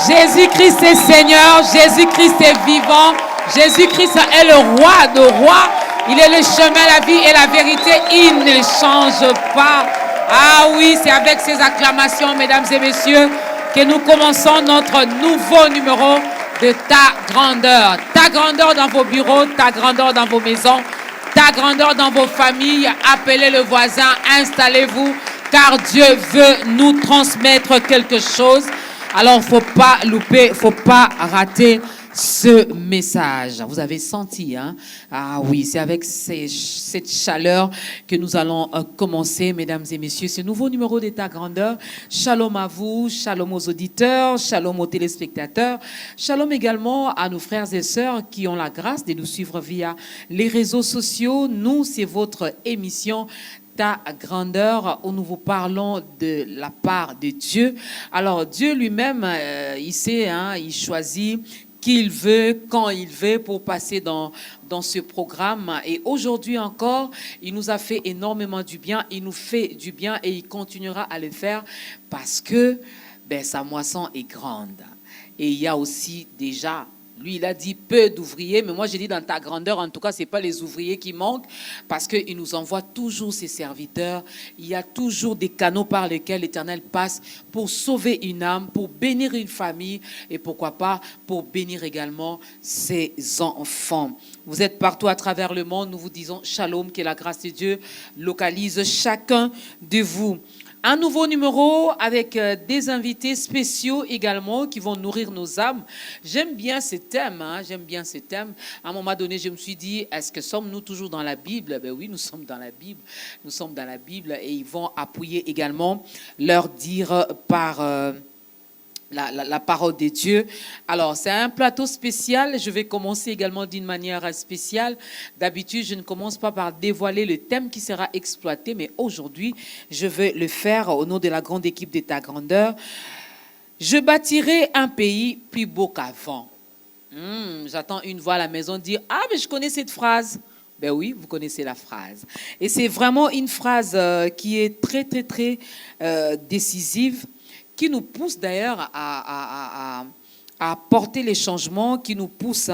Jésus-Christ est Seigneur, Jésus-Christ est vivant, Jésus-Christ est le roi de rois. Il est le chemin, la vie et la vérité. Il ne change pas. Ah oui, c'est avec ces acclamations, mesdames et messieurs, que nous commençons notre nouveau numéro de Ta grandeur. Ta grandeur dans vos bureaux, ta grandeur dans vos maisons, ta grandeur dans vos familles. Appelez le voisin, installez-vous, car Dieu veut nous transmettre quelque chose. Alors, faut pas louper, faut pas rater ce message. Vous avez senti, hein? Ah oui, c'est avec cette chaleur que nous allons commencer, mesdames et messieurs, ce nouveau numéro de Ta grandeur. Shalom à vous, shalom aux auditeurs, shalom aux téléspectateurs, shalom également à nos frères et sœurs qui ont la grâce de nous suivre via les réseaux sociaux. Nous, c'est votre émission Ta grandeur, où nous vous parlons de la part de Dieu. Alors, Dieu lui-même, il sait, hein, il choisit qui il veut, quand il veut, pour passer dans ce programme. Et aujourd'hui encore, il nous a fait énormément du bien, il nous fait du bien et il continuera à le faire parce que sa moisson est grande. Et il y a aussi déjà... Lui, il a dit peu d'ouvriers, mais moi, j'ai dit dans Ta grandeur, en tout cas, ce n'est pas les ouvriers qui manquent, parce qu'il nous envoie toujours ses serviteurs. Il y a toujours des canaux par lesquels l'Éternel passe pour sauver une âme, pour bénir une famille, et pourquoi pas, pour bénir également ses enfants. Vous êtes partout à travers le monde, nous vous disons shalom, que la grâce de Dieu localise chacun de vous. Un nouveau numéro avec des invités spéciaux également qui vont nourrir nos âmes. J'aime bien ce thème, hein, j'aime bien ce thème. À un moment donné, je me suis dit, est-ce que sommes-nous toujours dans la Bible? Ben oui, nous sommes dans la Bible. Nous sommes dans la Bible et ils vont appuyer également leur dire par... La parole de Dieu. Alors, c'est un plateau spécial. Je vais commencer également d'une manière spéciale. D'habitude, je ne commence pas par dévoiler le thème qui sera exploité, mais aujourd'hui, je vais le faire au nom de la grande équipe de Ta grandeur. Je bâtirai un pays plus beau qu'avant. J'entends une voix à la maison dire « Ah, mais je connais cette phrase ». Ben oui, vous connaissez la phrase. Et c'est vraiment une phrase qui est très, très, très décisive, qui nous pousse d'ailleurs à apporter les changements, qui nous pousse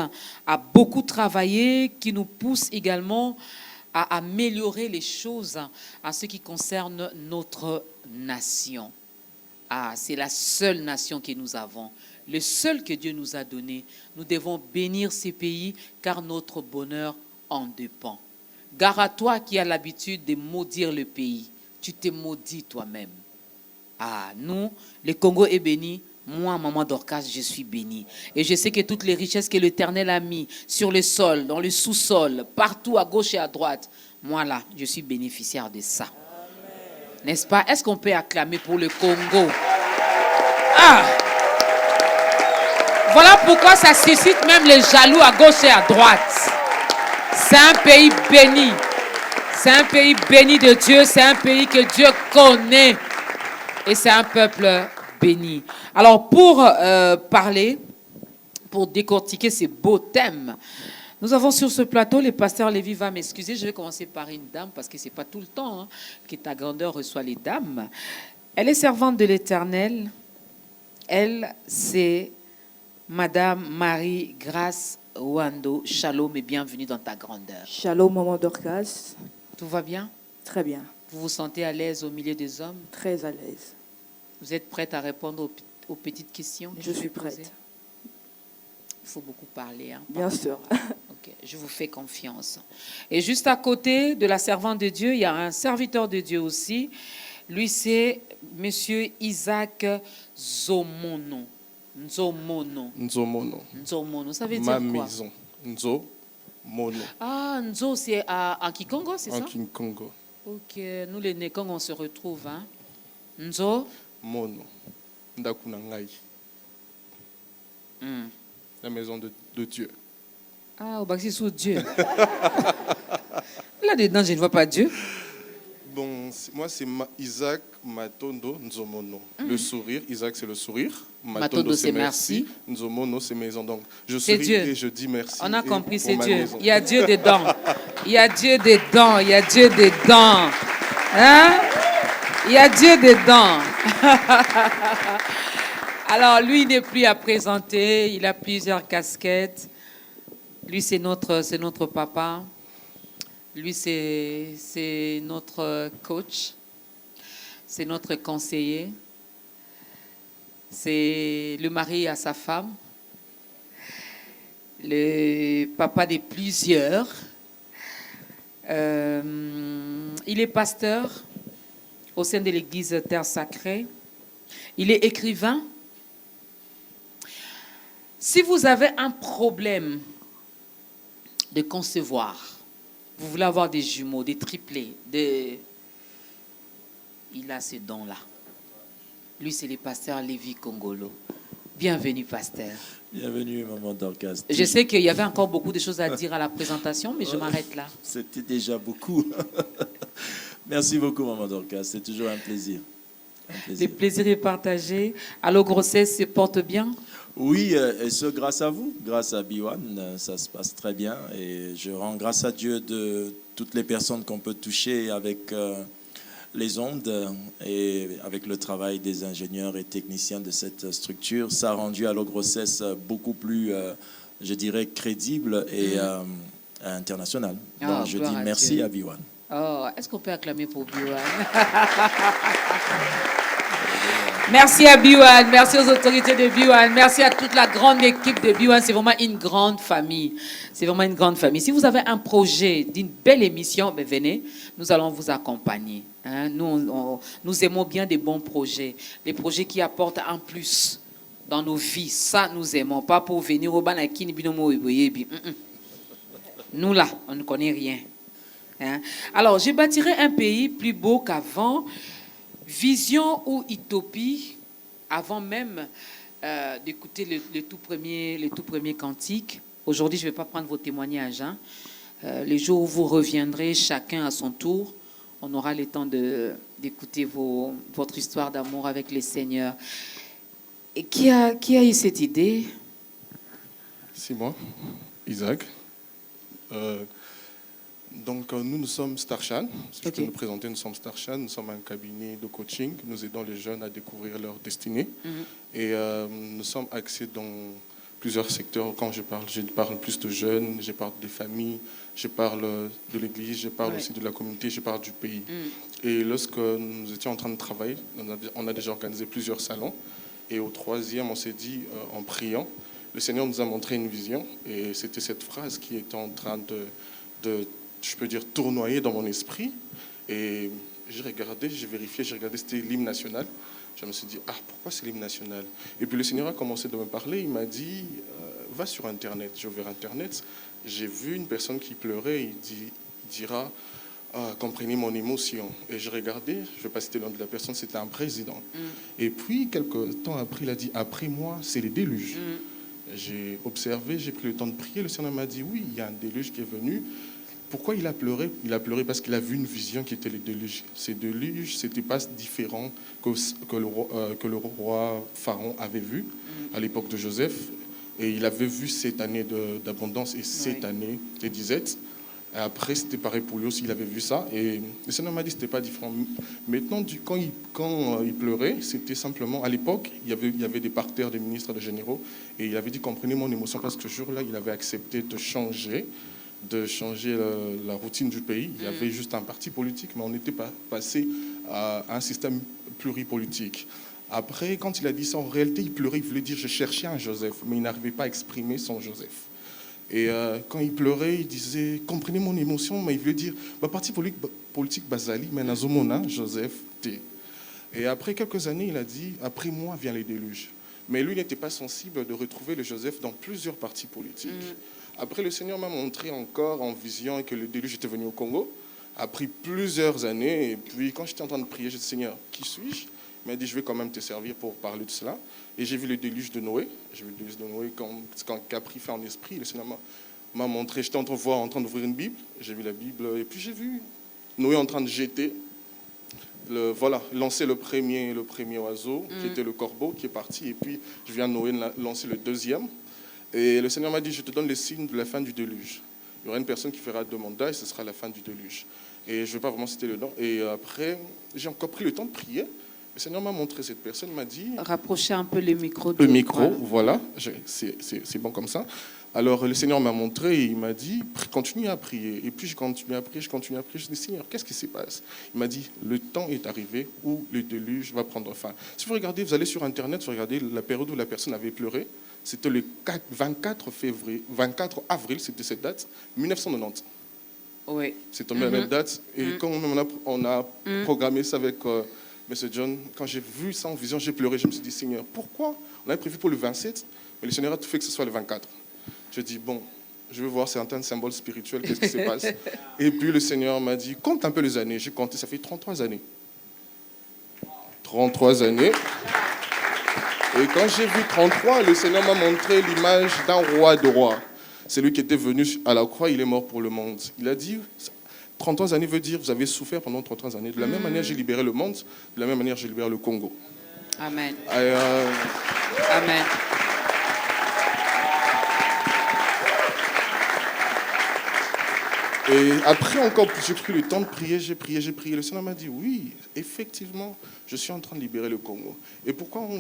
à beaucoup travailler, qui nous pousse également à améliorer les choses en ce qui concerne notre nation. Ah, c'est la seule nation que nous avons, le seul que Dieu nous a donné. Nous devons bénir ces pays car notre bonheur en dépend. Gare à toi qui as l'habitude de maudire le pays. Tu t'es maudit toi-même. Ah, nous, le Congo est béni. Moi, maman Dorcas, je suis béni. Et je sais que toutes les richesses que l'Éternel a mis sur le sol, dans le sous-sol, partout à gauche et à droite, moi là, je suis bénéficiaire de ça. N'est-ce pas? Est-ce qu'on peut acclamer pour le Congo? Ah! Voilà pourquoi ça suscite même les jaloux à gauche et à droite. C'est un pays béni. C'est un pays béni de Dieu. C'est un pays que Dieu connaît. Et c'est un peuple béni. Alors, pour parler, pour décortiquer ces beaux thèmes, nous avons sur ce plateau, le pasteur Lévi va m'excuser. Je vais commencer par une dame, parce que ce n'est pas tout le temps hein, que Ta grandeur reçoit les dames. Elle est servante de l'Éternel. Elle, c'est Madame Marie-Grace Wando. Shalom et bienvenue dans Ta grandeur. Shalom, maman Dorcas. Tout va bien? Très bien. Vous vous sentez à l'aise au milieu des hommes? Très à l'aise. Vous êtes prête à répondre aux petites questions? Je suis prête. Il faut beaucoup parler. Hein, bien sûr. Okay, je vous fais confiance. Et juste à côté de la servante de Dieu, il y a un serviteur de Dieu aussi. Lui, c'est Monsieur Isaac Zomono. Nzomono. Nzomono. Nzomono, ça veut dire Ma quoi? maison. Nzomono. Ah, Nzo, c'est en Kikongo, c'est ça? En Kikongo. Ok, nous les Nekong, on se retrouve. Hein? Nzo? Mono. Ndakunangai. La maison de Dieu. Ah, au Baxi sous Dieu. Là-dedans, je ne vois pas Dieu. Bon, moi, c'est Isaac Matondo Nzomono. Le sourire, Isaac, c'est le sourire. Matondo, c'est merci. Nzomono, c'est maison. Donc, je c'est souris Dieu. Et je dis merci. On a compris, c'est ma Dieu. Maison. Il y a Dieu dedans. Il y a Dieu dedans. Il y a Dieu dedans. Hein? Il y a Dieu dedans. Alors, lui, il n'est plus à présenter. Il a plusieurs casquettes. Lui, c'est notre papa. Lui, c'est notre coach. C'est notre conseiller. C'est le mari à sa femme. Le papa de plusieurs. Il est pasteur au sein de l'église Terre Sacrée. Il est écrivain. Si vous avez un problème de concevoir, vous voulez avoir des jumeaux, des triplés, il a ce don-là. Lui, c'est le pasteur Lévi Congolo. Bienvenue, pasteur. Bienvenue, maman Dorcas. Je sais qu'il y avait encore beaucoup de choses à dire à la présentation, mais je m'arrête là. C'était déjà beaucoup. Merci beaucoup, maman Dorcas. C'est toujours un plaisir. Le plaisir est partagé. Alors, grossesse se porte bien? Oui, et ce grâce à vous, grâce à Biwan, ça se passe très bien. Et je rends grâce à Dieu de toutes les personnes qu'on peut toucher avec les ondes et avec le travail des ingénieurs et techniciens de cette structure. Ça a rendu Alors Grossesse beaucoup plus, je dirais, crédible et international. Donc, je dis merci à Biwan. Oh, est-ce qu'on peut acclamer pour Biwan? Merci à Biwan, merci aux autorités de Biwan, merci à toute la grande équipe de Biwan. C'est vraiment une grande famille. C'est vraiment une grande famille. Si vous avez un projet d'une belle émission, ben venez, nous allons vous accompagner. Hein? Nous aimons bien des bons projets, des projets qui apportent un plus dans nos vies. Ça, nous aimons. Pas pour venir au Banakini, nous là, on ne connaît rien. Hein? Alors, je bâtirai un pays plus beau qu'avant. Vision ou utopie, avant même d'écouter le tout premier cantique. Aujourd'hui, je ne vais pas prendre vos témoignages. Hein. Les jours où vous reviendrez, chacun à son tour, on aura le temps d'écouter votre histoire d'amour avec le Seigneur. Et qui a eu cette idée? C'est moi, Isaac. Donc, nous sommes Starshan. Si je peux nous présenter, nous sommes Starshan. Nous sommes un cabinet de coaching. Nous aidons les jeunes à découvrir leur destinée. Et nous sommes axés dans plusieurs secteurs. Quand je parle plus de jeunes, je parle des familles, je parle de l'église, je parle aussi de la communauté, je parle du pays. Et lorsque nous étions en train de travailler, on a déjà organisé plusieurs salons. Et au troisième, on s'est dit, en priant, le Seigneur nous a montré une vision. Et c'était cette phrase qui était en train de je peux dire, tournoyer dans mon esprit. Et j'ai regardé, j'ai vérifié, j'ai regardé, c'était l'hymne national. Je me suis dit, pourquoi c'est l'hymne national? Et puis le Seigneur a commencé de me parler, il m'a dit, va sur Internet. J'ai ouvert Internet, j'ai vu une personne qui pleurait, il dira, comprenez mon émotion. Et je regardais, je ne vais pas citer le nom de la personne, c'était un président. Et puis, quelques temps après, il a dit, après moi, c'est les déluges. J'ai observé, j'ai pris le temps de prier, le Seigneur m'a dit, oui, il y a un déluge qui est venu. Pourquoi il a pleuré? Il a pleuré parce qu'il a vu une vision qui était les déluges. Ces déluges, ce n'était pas différent que le roi Pharaon avait vu à l'époque de Joseph. Et il avait vu cette année d'abondance et cette année de disette. Et après, c'était pareil pour lui aussi, il avait vu ça. Et le Seigneur m'a dit que ce n'était pas différent. Maintenant, quand il pleurait, c'était simplement, à l'époque, il y avait des parterres de ministres, de généraux. Et il avait dit, comprenez mon émotion, parce que ce jour-là, il avait accepté de changer la routine du pays. Il y avait juste un parti politique, mais on n'était pas passé à un système pluripolitique. Après, quand il a dit ça, en réalité, il pleurait, il voulait dire « je cherchais un Joseph », mais il n'arrivait pas à exprimer son Joseph. Et quand il pleurait, il disait « comprenez mon émotion », mais il voulait dire « parti politique basali, mais nazomona, Joseph, T ». Et après quelques années, il a dit « après moi vient les déluges ». Mais lui n'était pas sensible de retrouver le Joseph dans plusieurs partis politiques. Après, le Seigneur m'a montré encore en vision que le déluge était venu au Congo. A pris plusieurs années. Et puis, quand j'étais en train de prier, j'ai dit, Seigneur, qui suis-je? Il m'a dit, je vais quand même te servir pour parler de cela. Et j'ai vu le déluge de Noé. J'ai vu le déluge de Noé quand Capri fait en esprit. Le Seigneur m'a montré, j'étais en train d'ouvrir une Bible. J'ai vu la Bible. Et puis, j'ai vu Noé en train de jeter, lancer le premier oiseau, qui était le corbeau, qui est parti. Et puis, je viens de Noé lancer le deuxième. Et le Seigneur m'a dit, je te donne les signes de la fin du déluge. Il y aura une personne qui fera 2 mandats et ce sera la fin du déluge. Et je ne vais pas vraiment citer le nom. Et après, j'ai encore pris le temps de prier. Le Seigneur m'a montré cette personne, m'a dit... Rapprochez un peu le micro. Le micro, voilà, c'est bon comme ça. Alors le Seigneur m'a montré, il m'a dit, continue à prier. Et puis je continue à prier. Je dis, Seigneur, qu'est-ce qui se passe? Il m'a dit, le temps est arrivé où le déluge va prendre fin. Si vous regardez, vous allez sur Internet, vous regardez la période où la personne avait pleuré, c'était le 24 avril, c'était cette date, 1990. Oui. C'est tombé à la même date. Et quand on a programmé ça avec M. John, quand j'ai vu ça en vision, j'ai pleuré. Je me suis dit, Seigneur, pourquoi? On avait prévu pour le 27, mais le Seigneur a tout fait que ce soit le 24. Je dis, bon, je veux voir certains symboles spirituels, qu'est-ce qui se passe? Et puis le Seigneur m'a dit, compte un peu les années. J'ai compté, ça fait 33 années. 33 années. Et quand j'ai vu 33, le Seigneur m'a montré l'image d'un roi de rois. C'est lui qui était venu à la croix, il est mort pour le monde. Il a dit, 33 années veut dire, vous avez souffert pendant 33 années. De la même manière, j'ai libéré le monde, de la même manière, j'ai libéré le Congo. Amen. Amen. Et après encore, j'ai pris le temps de prier, j'ai prié. Le Seigneur m'a dit, oui, effectivement, je suis en train de libérer le Congo. Et pourquoi on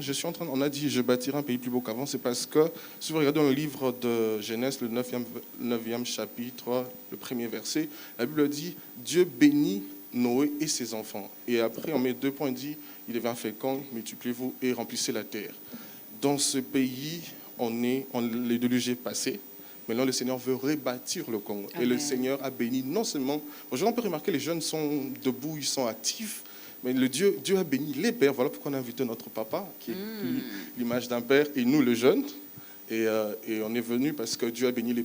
a dit, je bâtirai un pays plus beau qu'avant, c'est parce que, si vous regardez dans le livre de Genèse, le 9e chapitre, le 1er verset, la Bible dit, Dieu bénit Noé et ses enfants. Et après, on met 2 points, il dit, il devint fécond, multipliez-vous et remplissez la terre. Dans ce pays, le déluge est passé. Maintenant, le Seigneur veut rebâtir le Congo. Amen. Et le Seigneur a béni non seulement... Aujourd'hui, on peut remarquer les jeunes sont debout, ils sont actifs. Mais Dieu a béni les pères. Voilà pourquoi on a invité notre papa, qui est l'image d'un père, et nous, les jeunes. Et on est venu parce que Dieu a béni les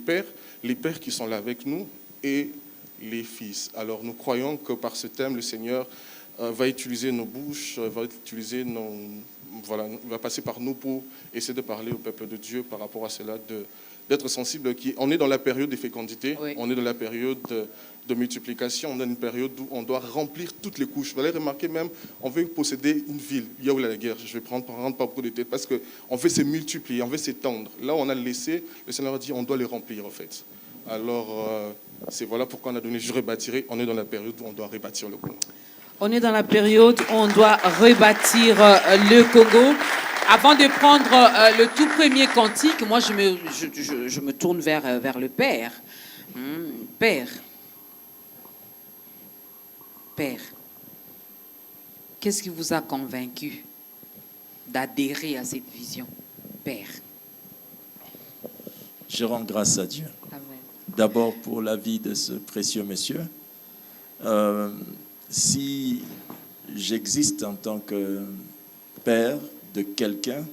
pères qui sont là avec nous, et les fils. Alors, nous croyons que par ce thème, le Seigneur va utiliser nos bouches, va passer par nous pour essayer de parler au peuple de Dieu par rapport à cela, d'être sensible. On est dans la période de fécondité, oui. On est dans la période de multiplication, on est dans une période où on doit remplir toutes les couches. Vous allez remarquer même, on veut posséder une ville. Il y a où la guerre, je vais prendre pas beaucoup de tête, parce qu'on veut se multiplier, on veut s'étendre. Là où on a laissé, le Seigneur a dit, on doit les remplir en fait. Alors, voilà pourquoi on a donné, je rebâtirai. On est dans la période où on doit rebâtir le Congo. On est dans la période où on doit rebâtir le Congo. Avant de prendre le tout premier cantique, moi je me tourne vers le Père. Père, qu'est-ce qui vous a convaincu d'adhérer à cette vision, Père? Je rends grâce à Dieu. Amen. D'abord pour la vie de ce précieux monsieur. Si j'existe en tant que père de quelqu'un,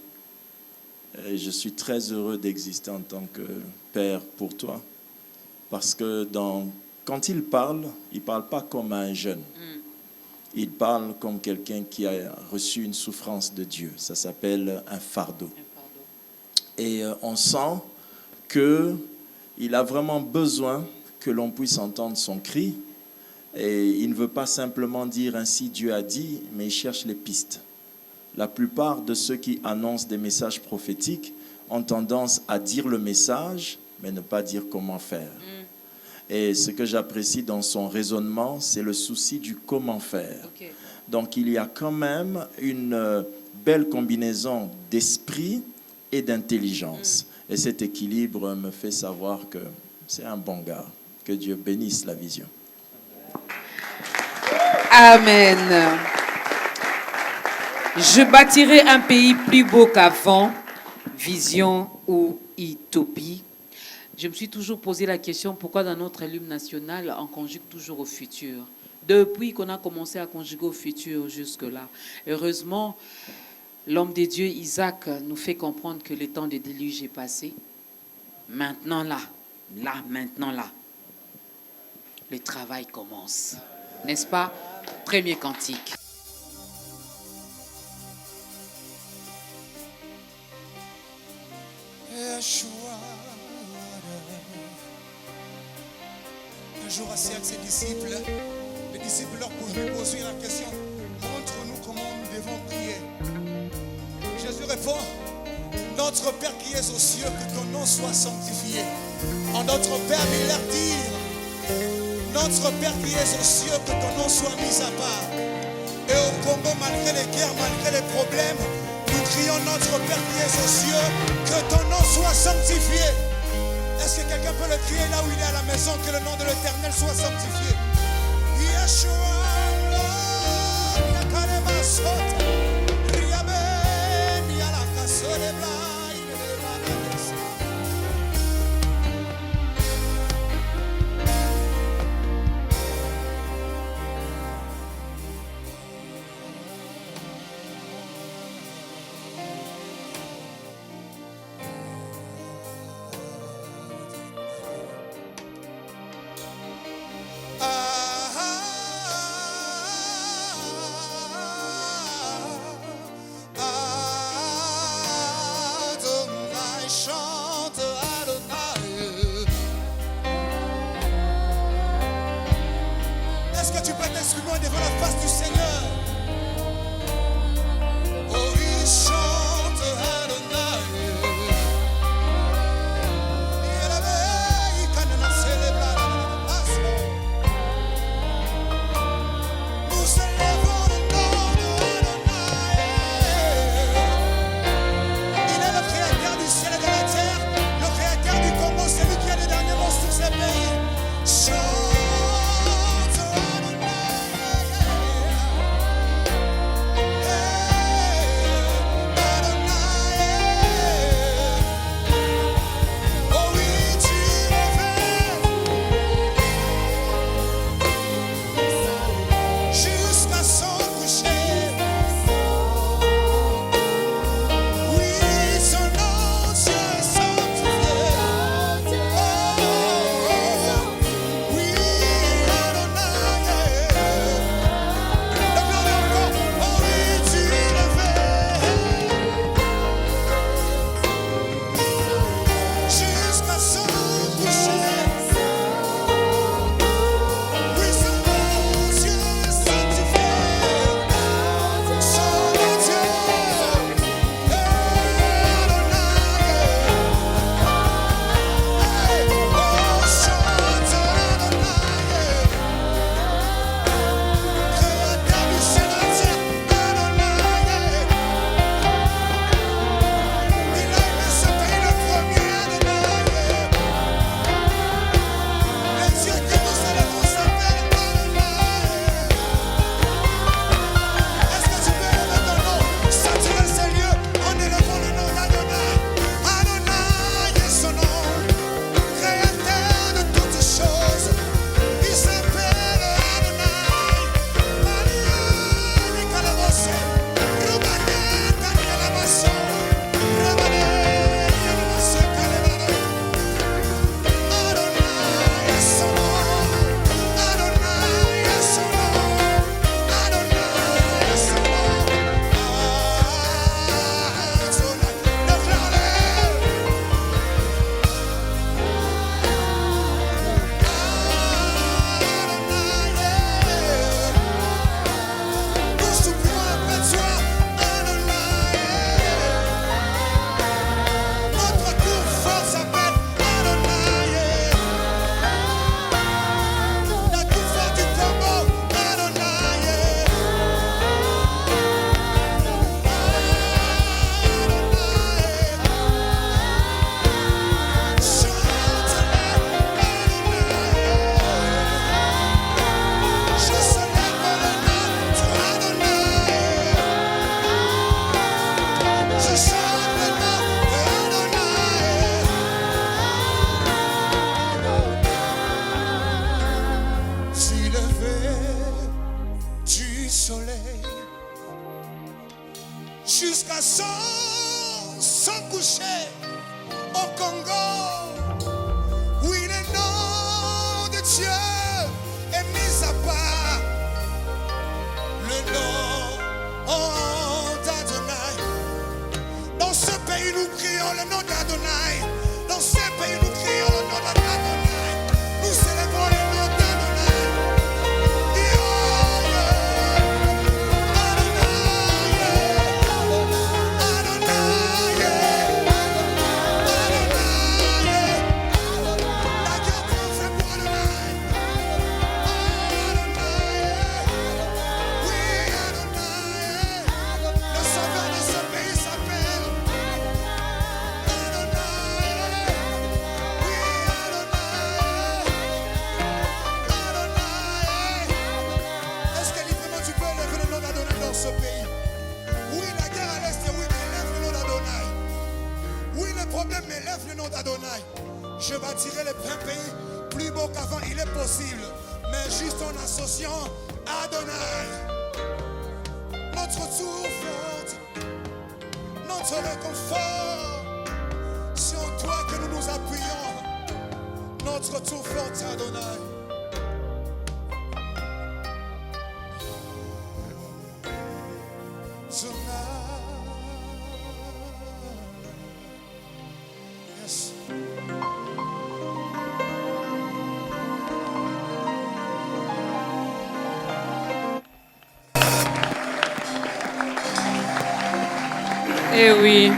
et je suis très heureux d'exister en tant que père pour toi, parce que quand il parle pas comme un jeune. Il parle comme quelqu'un qui a reçu une souffrance de Dieu. Ça s'appelle un fardeau. Et on sent qu'il a vraiment besoin que l'on puisse entendre son cri. Et il ne veut pas simplement dire ainsi Dieu a dit, mais il cherche les pistes. La plupart de ceux qui annoncent des messages prophétiques ont tendance à dire le message, mais ne pas dire comment faire. Et ce que j'apprécie dans son raisonnement, c'est le souci du comment faire. Okay. Donc il y a quand même une belle combinaison d'esprit et d'intelligence. Et cet équilibre me fait savoir que c'est un bon gars. Que Dieu bénisse la vision. Amen. Je bâtirai un pays plus beau qu'avant, vision ou utopie. Je me suis toujours posé la question, pourquoi dans notre hymne national, on conjugue toujours au futur? Depuis qu'on a commencé à conjuguer au futur jusque-là. Heureusement, l'homme de Dieu, Isaac, nous fait comprendre que le temps de déluge est passé. Maintenant là, maintenant là, le travail commence. N'est-ce pas? Premier cantique. Un jour assis avec ses disciples, les disciples leur posaient la question, montre-nous comment nous devons prier. Jésus répond, notre Père qui es aux cieux, que ton nom soit sanctifié. En notre Père, mais leur dire, notre Père qui es aux cieux, que ton nom soit mis à part. Et au Congo, malgré les guerres, malgré les problèmes, nous crions notre Père qui est aux cieux, que ton nom soit sanctifié. Est-ce que quelqu'un peut le crier là où il est à la maison, que le nom de l'Éternel soit sanctifié? Yeshua, Yakarema Sote, Riaben, Yalakasole Blai, Nevanades. Adonai, chante Adonai. Est-ce que tu peux t'exprimer devant la face du Seigneur? Oh, il chante Adonai. Il avait, il canne célébrer. Nous célébrons le nom de Adonai. Il est le créateur du ciel et de la terre, le créateur du Congo, c'est lui qui a les derniers mots sur ces pays. Chante Adonai. Adonai. Oh oui, tu le fais jusqu'à son coucher. Oui, son nom, Dieu est sanctifié. Oh, oui, Adonai. Le gloire encore. Oh oui, tu le fais jusqu'à son coucher. Oui, son nom, Dieu est sanctifié. Son nom, Dieu. Est-ce que tu peux élever ton nom, saturer ces lieux en élevant le nom d'Adonai? Adonai est son nom, créateur de toutes choses. Il s'appelle Adonai. Maria, Nikalabose, Rubane, Kanyalabaso, Rabane, Yanamase, Kalebado. Adonai est son nom, Adonai est son nom, Adonai est son nom. Adonai, déclare-le. Nous souffrons après toi, Adonai. Notre tour fort s'appelle Adonai. La tour forte du Congo, Adonai. Adonai. Chante Adonai. Je célèbre le nom de Adonai. Je chante le nom de Adonai. Si lever du soleil jusqu'à son coucher au Congo, oui, le nom de Dieu est mis à part. Le nom d'Adonai. Dans ce pays, nous crions le nom d'Adonai. Dans ce pays, nous crions le nom d'Adonai. Nous célébrons le nom d'Adonai. Adonai. beau qu'avant, il est possible. Mais juste en associant Adonai, notre souffle, notre réconfort. C'est en toi que nous nous appuyons. Notre tour forte, Adonai. Yes. Eh oui,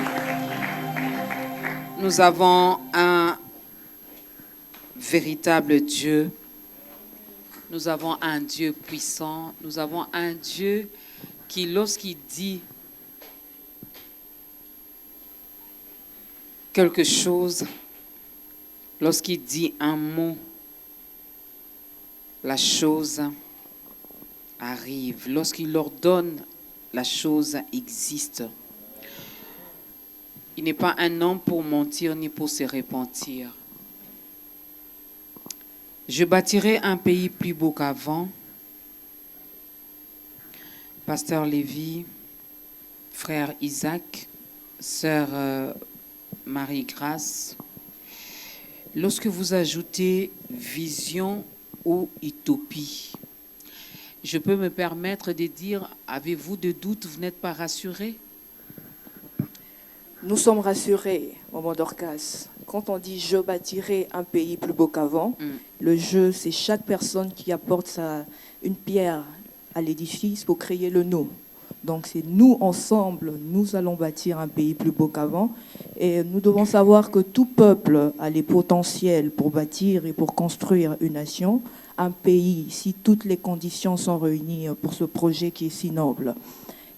nous avons un véritable Dieu. Nous avons un Dieu puissant. Nous avons un Dieu qui, lorsqu'il dit quelque chose, lorsqu'il dit un mot, la chose arrive. Lorsqu'il ordonne, la chose existe. Il n'est pas un homme pour mentir ni pour se repentir. Je bâtirai un pays plus beau qu'avant. Pasteur Lévy, frère Isaac, sœur Marie-Grâce, lorsque vous ajoutez vision ou utopie, je peux me permettre de dire, avez-vous des doutes, vous n'êtes pas rassurés? Nous sommes rassurés, maman Dorcas. Quand on dit « je bâtirai un pays plus beau qu'avant », le jeu, c'est chaque personne qui apporte une pierre à l'édifice pour créer le nous. Donc c'est nous ensemble, nous allons bâtir un pays plus beau qu'avant. Et nous devons savoir que tout peuple a les potentiels pour bâtir et pour construire une nation, un pays, si toutes les conditions sont réunies pour ce projet qui est si noble.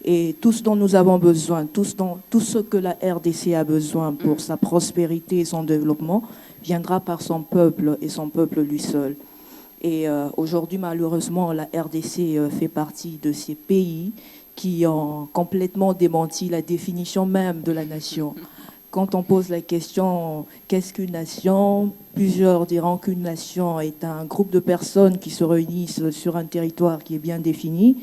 Et tout ce dont nous avons besoin, tout ce que la RDC a besoin pour sa prospérité et son développement, viendra par son peuple et son peuple lui seul. Et aujourd'hui, malheureusement, la RDC fait partie de ces pays qui ont complètement démenti la définition même de la nation. Quand on pose la question « qu'est-ce qu'une nation ?», plusieurs diront qu'une nation est un groupe de personnes qui se réunissent sur un territoire qui est bien défini,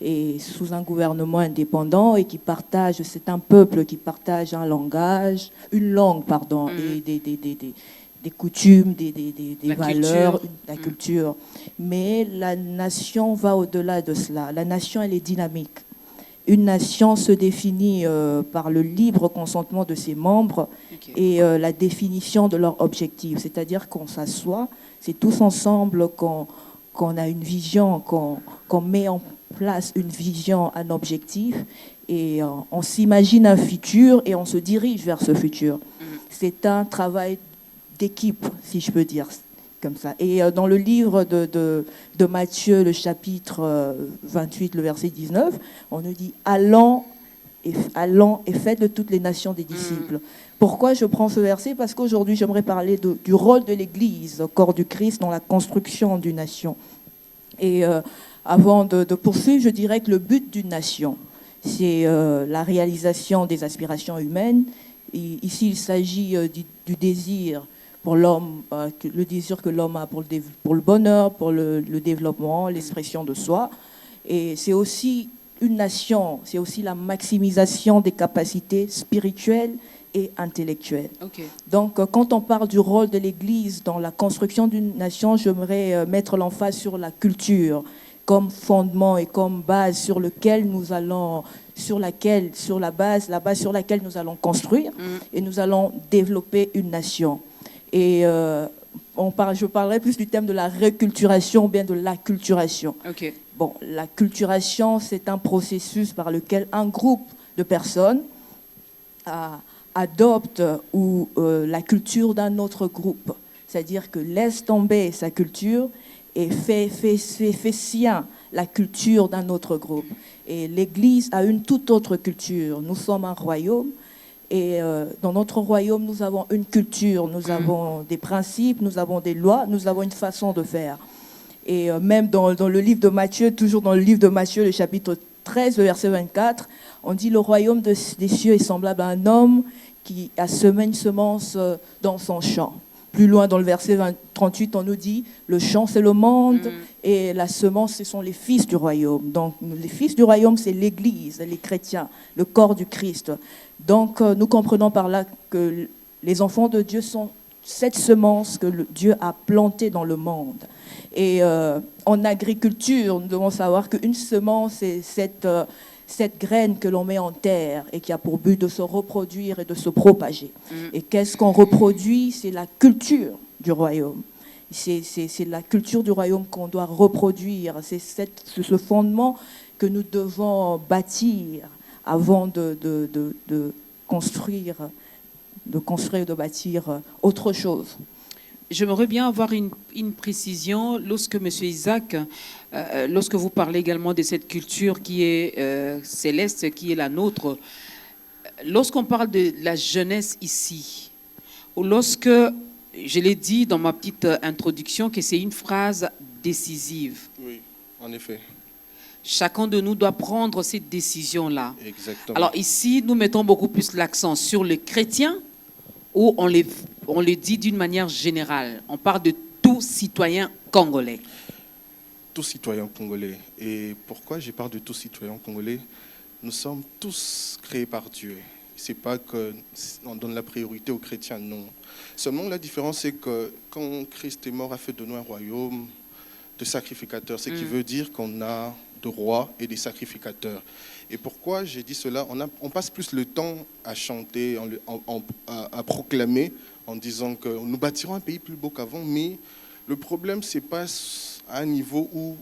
et sous un gouvernement indépendant et qui partage, c'est un peuple qui partage un langage, une langue, pardon, et des coutumes, des valeurs, la culture. Mais la nation va au-delà de cela. La nation, elle est dynamique. Une nation se définit par le libre consentement de ses membres et la définition de leurs objectifs. C'est-à-dire qu'on s'assoit, c'est tous ensemble qu'on a une vision, qu'on met en place une vision, un objectif, et on s'imagine un futur et on se dirige vers ce futur. C'est un travail d'équipe, si je peux dire comme ça. Et dans le livre de Matthieu, le chapitre 28, le verset 19, on nous dit « Allons et faites de toutes les nations des disciples ». Pourquoi je prends ce verset? Parce qu'aujourd'hui, j'aimerais parler du rôle de l'Église, au corps du Christ, dans la construction d'une nation. Et avant de poursuivre, je dirais que le but d'une nation, c'est la réalisation des aspirations humaines. Et ici, il s'agit du désir pour l'homme, le désir que l'homme a pour le bonheur, pour le développement, l'expression de soi. Et c'est aussi une nation, c'est aussi la maximisation des capacités spirituelles et intellectuelles. Okay. Donc, quand on parle du rôle de l'Église dans la construction d'une nation, j'aimerais mettre l'emphase sur la culture comme fondement et comme base sur laquelle nous allons construire et nous allons développer une nation. Et je parlerai plus du thème de la reculturation ou bien de l'acculturation. Okay. Bon, l'acculturation, c'est un processus par lequel un groupe de personnes adopte la culture d'un autre groupe. C'est-à-dire que laisse tomber sa culture et fait sien la culture d'un autre groupe. Et l'Église a une toute autre culture. Nous sommes un royaume et dans notre royaume, nous avons une culture, nous avons des principes, nous avons des lois, nous avons une façon de faire. Et même dans le livre de Matthieu, toujours dans le livre de Matthieu, le chapitre 13, le verset 24, on dit « Le royaume des cieux est semblable à un homme qui a semé une semence dans son champ. » Plus loin dans le verset 38, on nous dit, le champ c'est le monde et la semence ce sont les fils du royaume. Donc les fils du royaume c'est l'Église, les chrétiens, le corps du Christ. Donc nous comprenons par là que les enfants de Dieu sont cette semence que Dieu a plantée dans le monde. Et en agriculture, nous devons savoir qu'une semence, c'est cette graine que l'on met en terre et qui a pour but de se reproduire et de se propager. Et qu'est-ce qu'on reproduit? C'est la culture du royaume. C'est la culture du royaume qu'on doit reproduire. C'est ce fondement que nous devons bâtir avant de construire, de bâtir autre chose. J'aimerais bien avoir une précision lorsque M. Isaac, lorsque vous parlez également de cette culture qui est céleste, qui est la nôtre, lorsqu'on parle de la jeunesse ici, ou lorsque, je l'ai dit dans ma petite introduction, que c'est une phrase décisive. Oui, en effet. Chacun de nous doit prendre cette décision-là. Exactement. Alors ici, nous mettons beaucoup plus l'accent sur les chrétiens, où on le dit d'une manière générale. On parle de tout citoyen congolais. Tout citoyen congolais. Et pourquoi je parle de tout citoyen congolais? Nous sommes tous créés par Dieu. Ce n'est pas qu'on donne la priorité aux chrétiens, non. Seulement la différence, c'est que quand Christ est mort, a fait de nous un royaume de sacrificateurs. Ce qui veut dire qu'on a de rois et des sacrificateurs. Et pourquoi j'ai dit cela? On passe plus le temps à chanter, à proclamer, en disant que nous bâtirons un pays plus beau qu'avant, mais le problème, c'est pas à un niveau où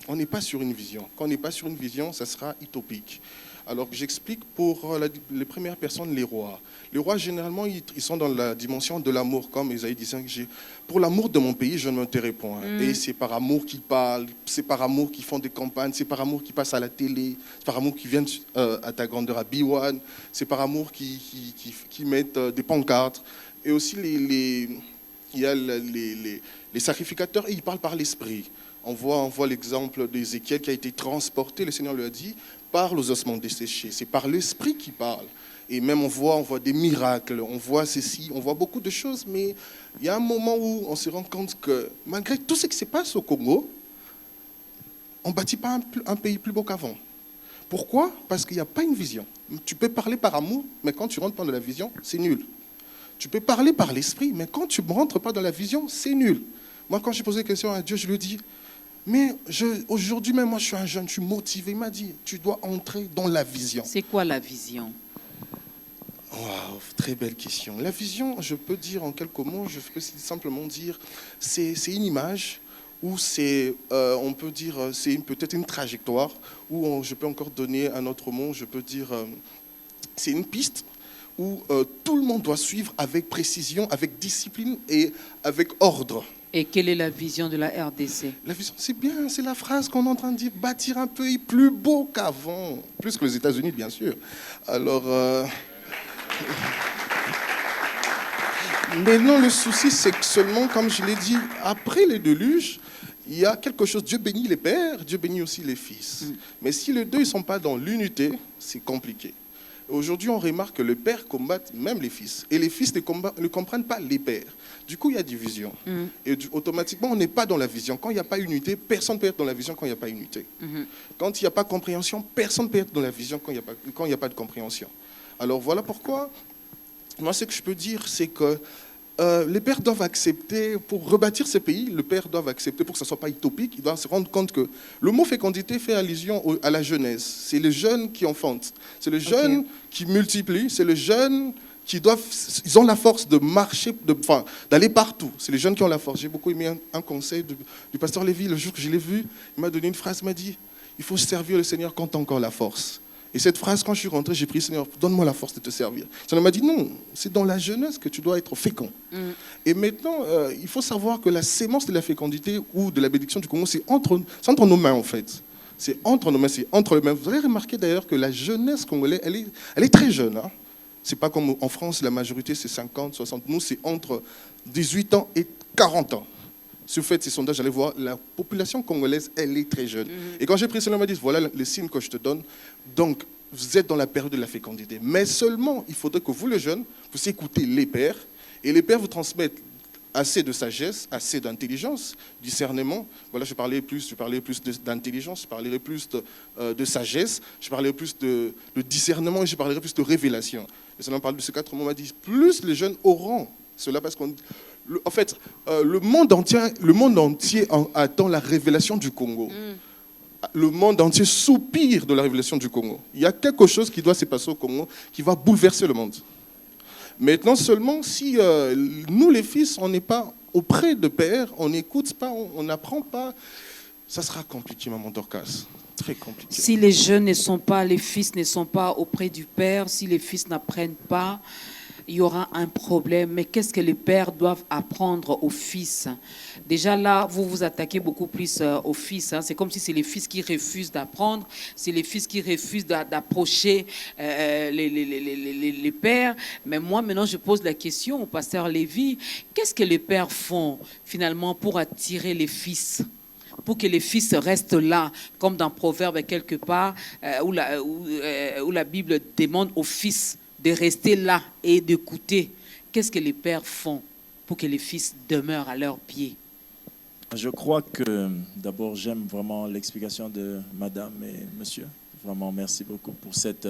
on n'est pas sur une vision. Quand on n'est pas sur une vision, ça sera utopique. Alors j'explique pour les premières personnes, les rois. Les rois, généralement, ils sont dans la dimension de l'amour, comme Isaïe disait, pour l'amour de mon pays, je ne me tairai point. Et c'est par amour qu'ils parlent, c'est par amour qu'ils font des campagnes, c'est par amour qu'ils passent à la télé, c'est par amour qu'ils viennent à ta grandeur à Biwan, c'est par amour qu'ils mettent des pancartes. Et aussi, il y a les sacrificateurs, et ils parlent par l'esprit. On voit l'exemple d'Ézéchiel qui a été transporté, le Seigneur lui a dit, par les ossements desséchés. C'est par l'esprit qui parle. Et même on voit des miracles, on voit ceci, on voit beaucoup de choses, mais il y a un moment où on se rend compte que malgré tout ce qui se passe au Congo, on ne bâtit pas un pays plus beau qu'avant. Pourquoi? Parce qu'il n'y a pas une vision. Tu peux parler par amour, mais quand tu rentres pas dans la vision, c'est nul. Tu peux parler par l'esprit, mais quand tu ne rentres pas dans la vision, c'est nul. Moi, quand j'ai posé la question à Dieu, je lui ai dit, mais aujourd'hui même, moi, je suis un jeune, je suis motivé. Il m'a dit, tu dois entrer dans la vision. C'est quoi la vision? Waouh, très belle question. La vision, je peux dire en quelques mots, je peux simplement dire, c'est une image, ou on peut dire, c'est peut-être une trajectoire, ou je peux encore donner un autre mot, je peux dire, c'est une piste où tout le monde doit suivre avec précision, avec discipline et avec ordre. Et quelle est la vision de la RDC? La vision, c'est bien, c'est la phrase qu'on est en train de dire, bâtir un pays plus beau qu'avant, plus que les États-Unis, bien sûr. Alors, mais non, le souci, c'est que seulement, comme je l'ai dit, après les déluges, il y a quelque chose, Dieu bénit les pères, Dieu bénit aussi les fils. Mais si les deux ne sont pas dans l'unité, c'est compliqué. Aujourd'hui, on remarque que les pères combattent même les fils. Et les fils ne comprennent pas les pères. Du coup, il y a division. Et automatiquement, on n'est pas dans la vision. Quand il n'y a pas unité, personne ne peut être dans la vision quand il n'y a pas unité. Quand il n'y a pas compréhension, personne ne peut être dans la vision quand il n'y a pas de compréhension. Alors voilà pourquoi, moi, ce que je peux dire, c'est que les pères doivent accepter, pour rebâtir ce pays, les pères doivent accepter, pour que ce ne soit pas utopique, ils doivent se rendre compnt que le mot fécondité fait allusion à la jeunesse. C'est les jeunes qui enfantent, c'est les jeunes qui multiplient, c'est les jeunes qui ils ont la force de marcher, d'aller partout. C'est les jeunes qui ont la force. J'ai beaucoup aimé un conseil du pasteur Lévy, le jour que je l'ai vu, il m'a donné une phrase, il m'a dit, il faut servir le Seigneur quand tu as encore la force. Et cette phrase, quand je suis rentré, j'ai prié, Seigneur, donne-moi la force de te servir. Le Seigneur m'a dit, non, c'est dans la jeunesse que tu dois être fécond. Et maintenant, il faut savoir que la sémence de la fécondité ou de la bénédiction du Congo, c'est entre nos mains, en fait. C'est entre nos mains, c'est entre les mains. Vous avez remarqué d'ailleurs que la jeunesse congolaise, elle est très jeune. Hein. C'est pas comme en France, la majorité, c'est 50, 60. Nous, c'est entre 18 ans et 40 ans. Si vous faites ces sondages, allez voir, la population congolaise, elle est très jeune. Et quand j'ai pris cela, on m'a dit, voilà les signes que je te donne. Donc, vous êtes dans la période de la fécondité. Mais seulement, il faudrait que vous, les jeunes, vous écoutez les pères, et les pères vous transmettent assez de sagesse, assez d'intelligence, discernement. Voilà, je parlais plus d'intelligence, je parlerai plus de sagesse, je parlerai plus de discernement et je parlerai plus de révélation. Et ça, on parle de ces 4 mots, on m'a dit, plus les jeunes auront cela, parce en fait, le monde entier attend la révélation du Congo. Le monde entier soupire de la révélation du Congo. Il y a quelque chose qui doit se passer au Congo qui va bouleverser le monde. Maintenant, seulement si nous, les fils, on n'est pas auprès de père, on n'écoute pas, on n'apprend pas, ça sera compliqué, maman Dorcas. Très compliqué. Si les jeunes ne sont pas, les fils ne sont pas auprès du père, si les fils n'apprennent pas, il y aura un problème. Mais qu'est-ce que les pères doivent apprendre aux fils? Déjà là, vous vous attaquez beaucoup plus aux fils. C'est comme si c'est les fils qui refusent d'apprendre, c'est les fils qui refusent d'approcher les pères. Mais moi, maintenant, je pose la question au pasteur Lévy. Qu'est-ce que les pères font finalement pour attirer les fils? Pour que les fils restent là, comme dans Proverbe quelque part, où la Bible demande aux fils de rester là et d'écouter. Qu'est-ce que les pères font pour que les fils demeurent à leurs pieds? Je crois que, d'abord, j'aime vraiment l'explication de madame et monsieur. Vraiment, merci beaucoup pour cette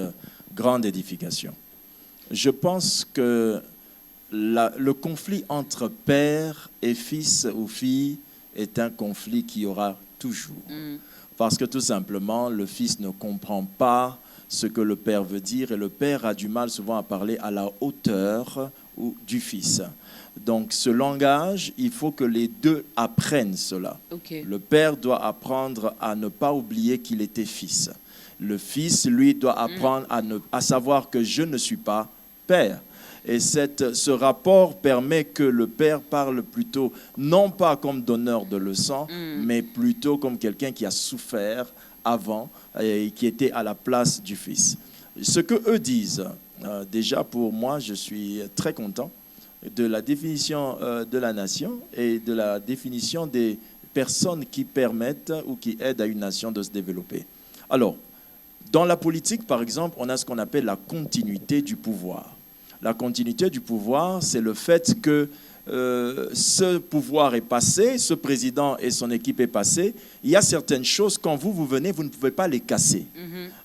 grande édification. Je pense que le conflit entre père et fils ou fille est un conflit qui y aura toujours. Parce que tout simplement, le fils ne comprend pas ce que le père veut dire et le père a du mal souvent à parler à la hauteur du fils. Donc ce langage, il faut que les deux apprennent cela. Okay. Le père doit apprendre à ne pas oublier qu'il était fils. Le fils, lui, doit apprendre à savoir que je ne suis pas père. Et ce rapport permet que le père parle plutôt, non pas comme donneur de leçons, mais plutôt comme quelqu'un qui a souffert avant et qui était à la place du fils. Ce que eux disent, déjà pour moi, je suis très content de la définition de la nation et de la définition des personnes qui permettent ou qui aident à une nation de se développer. Alors, dans la politique, par exemple, on a ce qu'on appelle la continuité du pouvoir. La continuité du pouvoir, c'est le fait que ce pouvoir est passé, ce président et son équipe est passé. Il y a certaines choses, quand vous venez, vous ne pouvez pas les casser.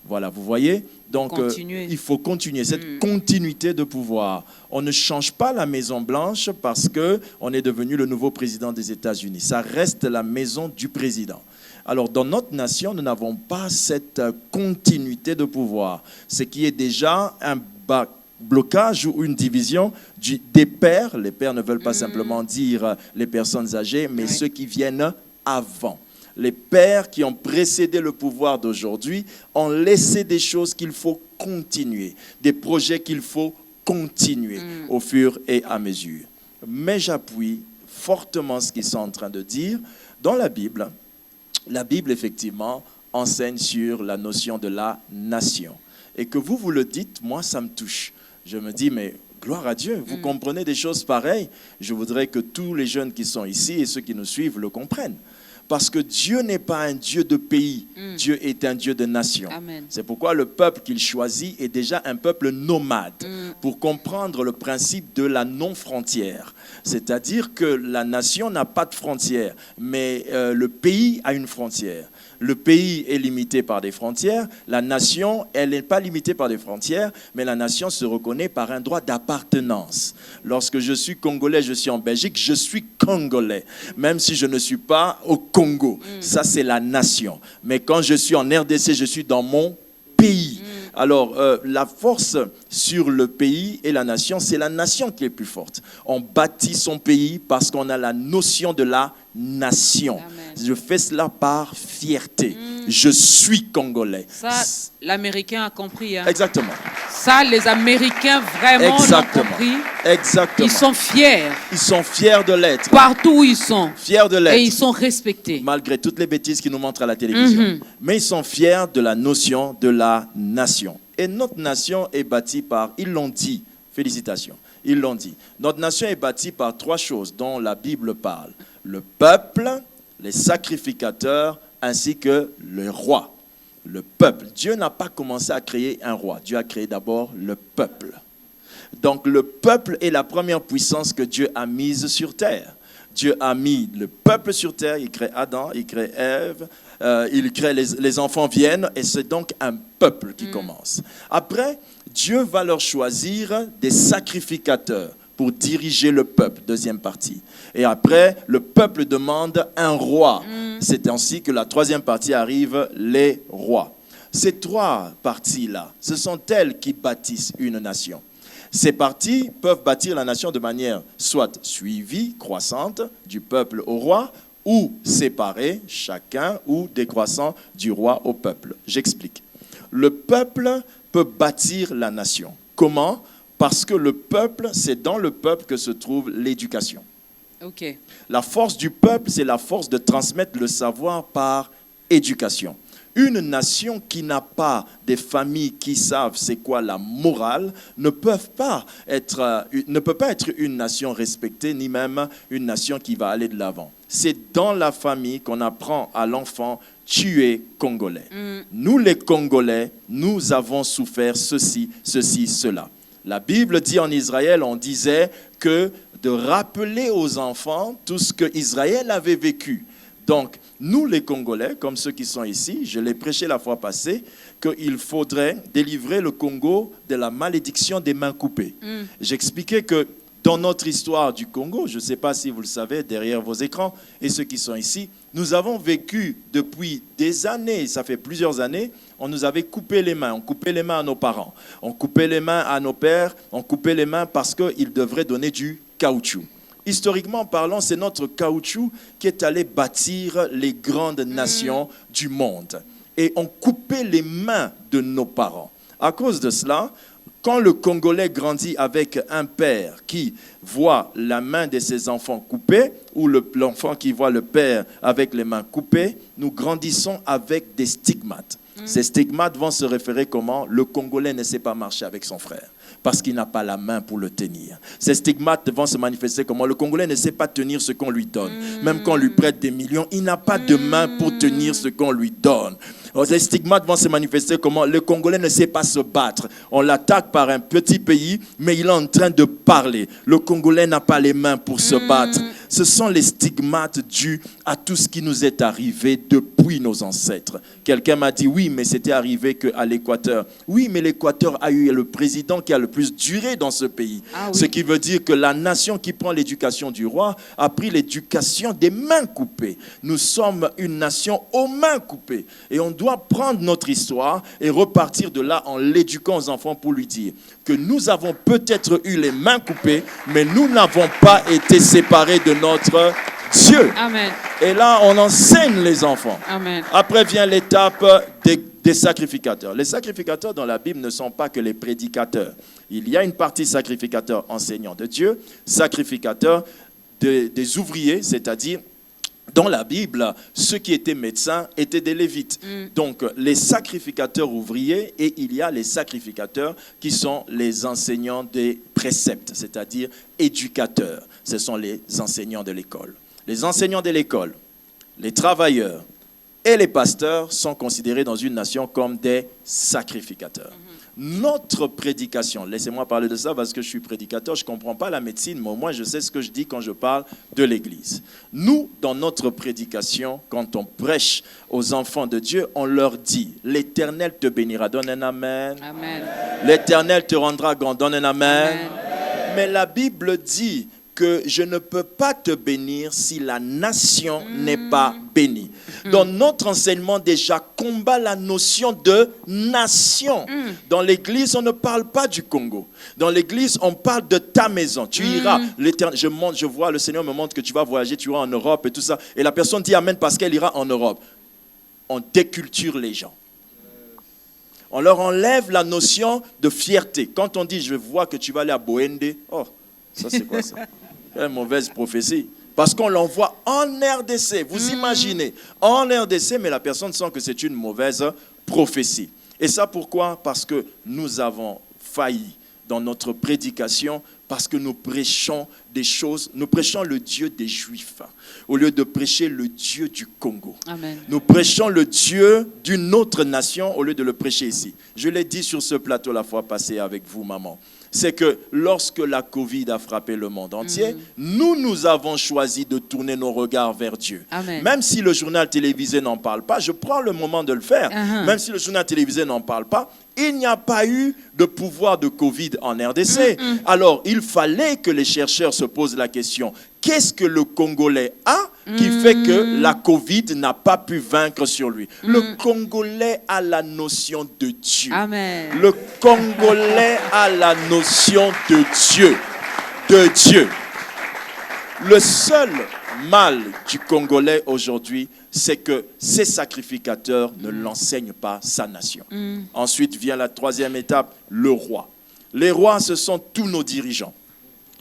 Voilà, vous voyez? Donc, il faut continuer cette continuité de pouvoir. On ne change pas la Maison-Blanche parce qu'on est devenu le nouveau président des États-Unis. Ça reste la maison du président. Alors, dans notre nation, nous n'avons pas cette continuité de pouvoir, ce qui est déjà un blocage ou une division des pères. Les pères ne veulent pas simplement dire les personnes âgées, mais ceux qui viennent avant. Les pères qui ont précédé le pouvoir d'aujourd'hui ont laissé des choses qu'il faut continuer, des projets qu'il faut continuer au fur et à mesure. Mais j'appuie fortement ce qu'ils sont en train de dire. Dans la Bible, effectivement, enseigne sur la notion de la nation. Et que vous le dites, moi, ça me touche. Je me dis, mais gloire à Dieu, vous comprenez des choses pareilles. Je voudrais que tous les jeunes qui sont ici et ceux qui nous suivent le comprennent. Parce que Dieu n'est pas un Dieu de pays, Dieu est un Dieu de nation. C'est pourquoi le peuple qu'il choisit est déjà un peuple nomade, pour comprendre le principe de la non-frontière. C'est-à-dire que la nation n'a pas de frontière, mais le pays a une frontière. Le pays est limité par des frontières. La nation, elle n'est pas limitée par des frontières, mais la nation se reconnaît par un droit d'appartenance. Lorsque je suis congolais, je suis en Belgique, je suis congolais, même si je ne suis pas au Congo. Ça, c'est la nation. Mais quand je suis en RDC, je suis dans mon pays. Alors, la force sur le pays et la nation, c'est la nation qui est plus forte. On bâtit son pays parce qu'on a la notion de la nation. Amen. Je fais cela par fierté. Je suis congolais. Ça, l'Américain a compris. Hein? Exactement. Ça, les Américains vraiment l'ont compris. Exactement. Ils sont fiers. Ils sont fiers de l'être. Partout où ils sont. Fiers de l'être. Et ils sont respectés. Malgré toutes les bêtises qu'ils nous montrent à la télévision. Mais ils sont fiers de la notion de la nation. Et notre nation est bâtie par, ils l'ont dit, félicitations, ils l'ont dit. Notre nation est bâtie par 3 choses dont la Bible parle. Le peuple, les sacrificateurs, ainsi que le roi. Le peuple. Dieu n'a pas commencé à créer un roi. Dieu a créé d'abord le peuple. Donc le peuple est la première puissance que Dieu a mise sur terre. Dieu a mis le peuple sur terre, il crée Adam, il crée Ève, il crée les enfants viennent et c'est donc un peuple qui commence. Après, Dieu va leur choisir des sacrificateurs pour diriger le peuple, deuxième partie. Et après, le peuple demande un roi. C'est ainsi que la troisième partie arrive, les rois. Ces trois parties-là, ce sont elles qui bâtissent une nation. Ces parties peuvent bâtir la nation de manière soit suivie, croissante, du peuple au roi, ou séparée, chacun, ou décroissant du roi au peuple. J'explique. Le peuple peut bâtir la nation. Comment ? Parce que le peuple, c'est dans le peuple que se trouve l'éducation. OK. La force du peuple, c'est la force de transmettre le savoir par éducation. Une nation qui n'a pas des familles qui savent c'est quoi la morale ne peut pas être une nation respectée, ni même une nation qui va aller de l'avant. C'est dans la famille qu'on apprend à l'enfant « tu es Congolais ». Nous les Congolais, nous avons souffert ceci, cela. La Bible dit en Israël, on disait que de rappeler aux enfants tout ce que Israël avait vécu. Donc, nous les Congolais, comme ceux qui sont ici, je l'ai prêché la fois passée, qu'il faudrait délivrer le Congo de la malédiction des mains coupées. J'expliquais que dans notre histoire du Congo, je ne sais pas si vous le savez, derrière vos écrans, et ceux qui sont ici, nous avons vécu depuis des années, ça fait plusieurs années, on nous avait coupé les mains. On coupait les mains à nos parents, on coupait les mains à nos pères, on coupait les mains parce qu'ils devraient donner du caoutchouc. Historiquement parlant, c'est notre caoutchouc qui est allé bâtir les grandes nations du monde. Et on coupait les mains de nos parents. À cause de cela, quand le Congolais grandit avec un père qui voit la main de ses enfants coupée, ou l'enfant qui voit le père avec les mains coupées, nous grandissons avec des stigmates. Ces stigmates vont se référer comment le Congolais ne sait pas marcher avec son frère parce qu'il n'a pas la main pour le tenir. Ces stigmates vont se manifester comment le Congolais ne sait pas tenir ce qu'on lui donne. Même quand on lui prête des millions, il n'a pas de main pour tenir ce qu'on lui donne. Ces stigmates vont se manifester comment le Congolais ne sait pas se battre. On l'attaque par un petit pays, mais il est en train de parler. Le Congolais n'a pas les mains pour se battre. Ce sont les stigmates dus à tout ce qui nous est arrivé depuis nos ancêtres. Quelqu'un m'a dit, oui, mais c'était arrivé qu'à l'Équateur. Oui, mais l'Équateur a eu le président qui a le plus duré dans ce pays. Ah, oui. Ce qui veut dire que la nation qui prend l'éducation du roi a pris l'éducation des mains coupées. Nous sommes une nation aux mains coupées. Et on doit prendre notre histoire et repartir de là en l'éduquant aux enfants pour lui dire que nous avons peut-être eu les mains coupées, mais nous n'avons pas été séparés de notre Dieu. Amen. Et là, on enseigne les enfants. Amen. Après vient l'étape des sacrificateurs. Les sacrificateurs dans la Bible ne sont pas que les prédicateurs. Il y a une partie sacrificateur enseignant de Dieu, sacrificateur des ouvriers, c'est-à-dire dans la Bible, ceux qui étaient médecins étaient des Lévites. Donc, les sacrificateurs ouvriers et il y a les sacrificateurs qui sont les enseignants des préceptes, c'est-à-dire éducateurs. Ce sont les enseignants de l'école. Les enseignants de l'école, les travailleurs et les pasteurs sont considérés dans une nation comme des sacrificateurs. Notre prédication, laissez-moi parler de ça parce que je suis prédicateur, je ne comprends pas la médecine, mais au moins je sais ce que je dis quand je parle de l'Église. Nous, dans notre prédication, quand on prêche aux enfants de Dieu, on leur dit, l'Éternel te bénira, donne un amen. Amen. L'Éternel te rendra grand, donne un amen. Amen. Mais la Bible dit que je ne peux pas te bénir si la nation n'est pas bénie. Dans notre enseignement déjà combat la notion de nation. Dans l'église, on ne parle pas du Congo. Dans l'église, on parle de ta maison. Tu iras. Je vois, le Seigneur me montre que tu vas voyager, tu iras en Europe et tout ça. Et la personne dit amen parce qu'elle ira en Europe. On déculture les gens. On leur enlève la notion de fierté. Quand on dit, je vois que tu vas aller à Boende, oh, ça c'est quoi ça? Une mauvaise prophétie. Parce qu'on l'envoie en RDC. Vous imaginez, en RDC, mais la personne sent que c'est une mauvaise prophétie. Et ça pourquoi? Parce que nous avons failli dans notre prédication parce que nous prêchons des choses, nous prêchons le Dieu des Juifs, au lieu de prêcher le Dieu du Congo. Amen. Nous prêchons le Dieu d'une autre nation, au lieu de le prêcher ici. Je l'ai dit sur ce plateau la fois passée avec vous, maman. C'est que lorsque la Covid a frappé le monde entier, nous avons choisi de tourner nos regards vers Dieu. Amen. Même si le journal télévisé n'en parle pas, je prends le moment de le faire. Même si le journal télévisé n'en parle pas, il n'y a pas eu de pouvoir de Covid en RDC. Alors, il fallait que les chercheurs se posent la question, qu'est-ce que le Congolais a qui fait que la Covid n'a pas pu vaincre sur lui? Le Congolais a la notion de Dieu. Amen. Le Congolais a la notion de Dieu. De Dieu. Le seul mal du Congolais aujourd'hui, c'est que ses sacrificateurs ne l'enseignent pas sa nation. Ensuite vient la troisième étape, le roi. Les rois, ce sont tous nos dirigeants.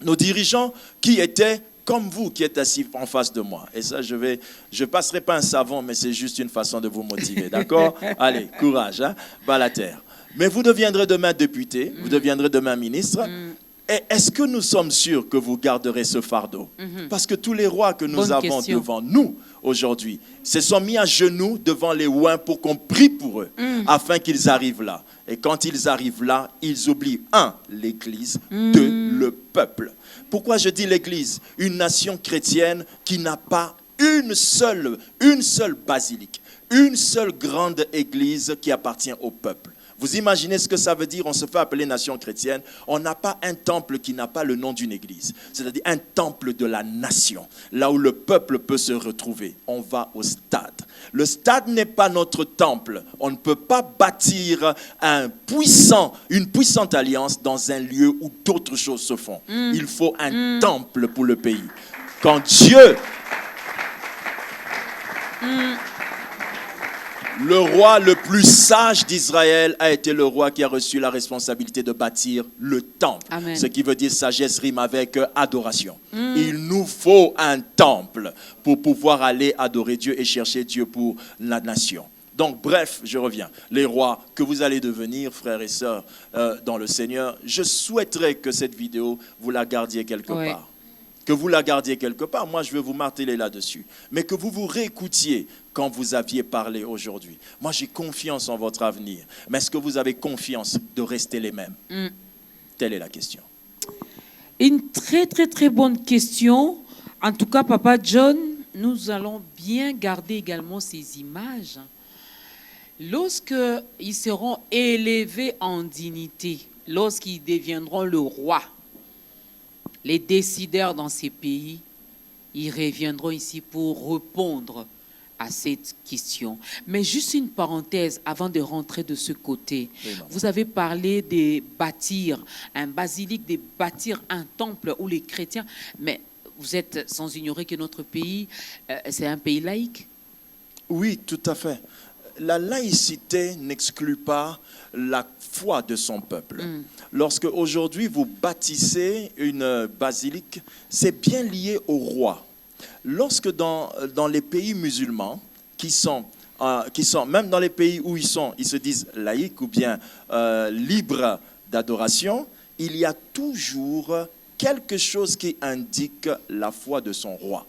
Nos dirigeants qui étaient comme vous qui êtes assis en face de moi. Et ça, je passerai pas un savon, mais c'est juste une façon de vous motiver, d'accord? Allez, courage, hein? Bas la terre. Mais vous deviendrez demain député, vous deviendrez demain ministre. Et est-ce que nous sommes sûrs que vous garderez ce fardeau? Parce que tous les rois que nous avons devant nous aujourd'hui se sont mis à genoux devant les ouins pour qu'on prie pour eux, afin qu'ils arrivent là. Et quand ils arrivent là, ils oublient, l'Église, le peuple. Pourquoi je dis l'Église? Une nation chrétienne qui n'a pas une seule basilique, une seule grande église qui appartient au peuple. Vous imaginez ce que ça veut dire? On se fait appeler nation chrétienne. On n'a pas un temple qui n'a pas le nom d'une église. C'est-à-dire un temple de la nation, là où le peuple peut se retrouver. On va au stade. Le stade n'est pas notre temple. On ne peut pas bâtir une puissante alliance dans un lieu où d'autres choses se font. Il faut un temple pour le pays. Quand Dieu... Le roi le plus sage d'Israël a été le roi qui a reçu la responsabilité de bâtir le temple. Amen. Ce qui veut dire sagesse rime avec adoration. Il nous faut un temple pour pouvoir aller adorer Dieu et chercher Dieu pour la nation. Donc bref, je reviens. Les rois que vous allez devenir, frères et sœurs dans le Seigneur, je souhaiterais que cette vidéo, vous la gardiez quelque part. Que vous la gardiez quelque part, moi je vais vous marteler là-dessus. Mais que vous vous réécoutiez quand vous aviez parlé aujourd'hui. Moi j'ai confiance en votre avenir. Mais est-ce que vous avez confiance de rester les mêmes? Telle est la question. Une très très très bonne question. En tout cas, Papa John, nous allons bien garder également ces images. Lorsqu'ils seront élevés en dignité, lorsqu'ils deviendront le roi, les décideurs dans ces pays, ils reviendront ici pour répondre à cette question. Mais juste une parenthèse avant de rentrer de ce côté. Oui, vous avez parlé de bâtir un basilique, de bâtir un temple où les chrétiens... Mais vous êtes sans ignorer que notre pays, c'est un pays laïque? Oui, tout à fait. La laïcité n'exclut pas la foi de son peuple. Lorsque aujourd'hui vous bâtissez une basilique, c'est bien lié au roi. Lorsque dans les pays musulmans, qui sont même dans les pays où ils se disent laïcs ou bien libres d'adoration, il y a toujours quelque chose qui indique la foi de son roi.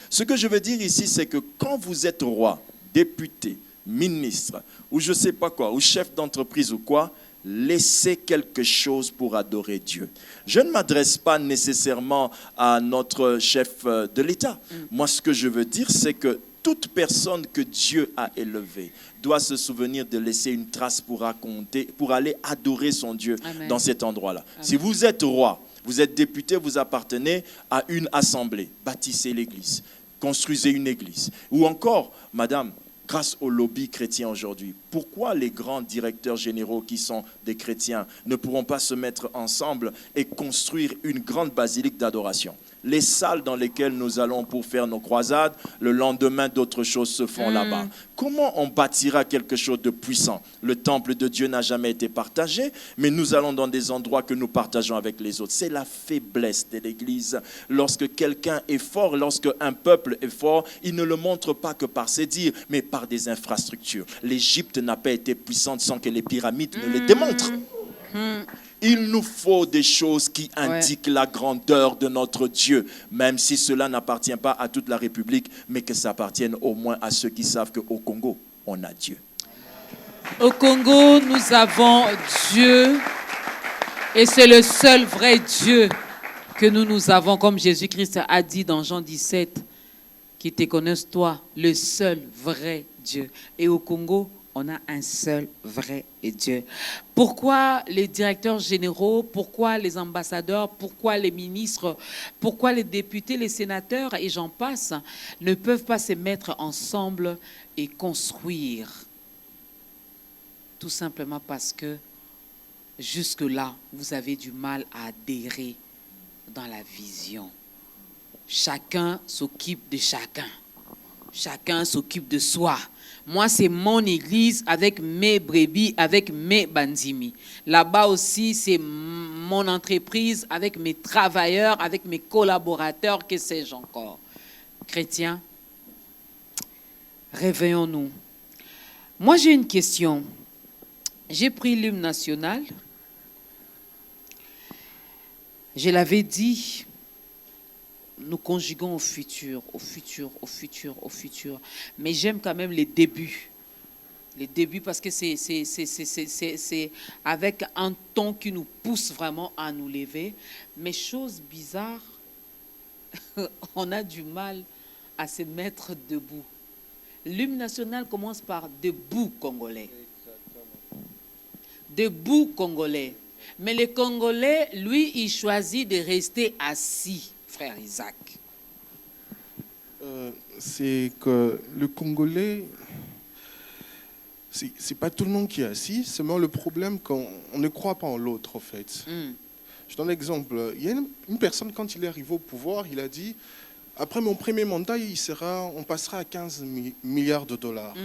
Ce que je veux dire ici, c'est que quand vous êtes roi, député, ministre, ou je ne sais pas quoi, ou chef d'entreprise ou quoi, laissez quelque chose pour adorer Dieu. Je ne m'adresse pas nécessairement à notre chef de l'État. Moi, ce que je veux dire, c'est que toute personne que Dieu a élevée doit se souvenir de laisser une trace pour raconter, pour aller adorer son Dieu. Amen. Dans cet endroit-là. Amen. Si vous êtes roi, vous êtes député, vous appartenez à une assemblée, bâtissez l'église, construisez une église. Ou encore, madame, grâce au lobby chrétien aujourd'hui, pourquoi les grands directeurs généraux qui sont des chrétiens ne pourront pas se mettre ensemble et construire une grande basilique d'adoration? Les salles dans lesquelles nous allons pour faire nos croisades, le lendemain, d'autres choses se font là-bas. Comment on bâtira quelque chose de puissant? Le temple de Dieu n'a jamais été partagé, mais nous allons dans des endroits que nous partageons avec les autres. C'est la faiblesse de l'Église. Lorsque quelqu'un est fort, lorsque un peuple est fort, il ne le montre pas que par ses dires, mais par des infrastructures. L'Égypte n'a pas été puissante sans que les pyramides ne les démontrent. Il nous faut des choses qui indiquent la grandeur de notre Dieu, même si cela n'appartient pas à toute la République, mais que ça appartienne au moins à ceux qui savent qu'au Congo, on a Dieu. Au Congo, nous avons Dieu et c'est le seul vrai Dieu que nous avons, comme Jésus-Christ a dit dans Jean 17, qui te connaissent toi, le seul vrai Dieu. Et au Congo, on a un seul vrai Dieu. Pourquoi les directeurs généraux, pourquoi les ambassadeurs, pourquoi les ministres, pourquoi les députés, les sénateurs et j'en passe ne peuvent pas se mettre ensemble et construire? Tout simplement parce que jusque-là, vous avez du mal à adhérer dans la vision. Chacun s'occupe de chacun. Chacun s'occupe de soi. Moi, c'est mon église avec mes brebis, avec mes bandimi. Là-bas aussi, c'est mon entreprise avec mes travailleurs, avec mes collaborateurs, que sais-je encore. Chrétiens, réveillons-nous. Moi, j'ai une question. J'ai pris l'hymne national. Je l'avais dit, nous conjuguons au futur, au futur, au futur, au futur. Mais j'aime quand même les débuts. Les débuts parce que c'est avec un ton qui nous pousse vraiment à nous lever. Mais chose bizarre, on a du mal à se mettre debout. L'hymne national commence par « Debout Congolais ». Debout Congolais. Mais le Congolais, lui, il choisit de rester assis, frère Isaac. C'est que le Congolais, c'est pas tout le monde qui est assis, c'est seulement le problème qu'on ne croit pas en l'autre, en fait. Je donne un exemple. Il y a une personne, quand il est arrivé au pouvoir, il a dit, après mon premier mandat, on passera à 15 milliards de dollars.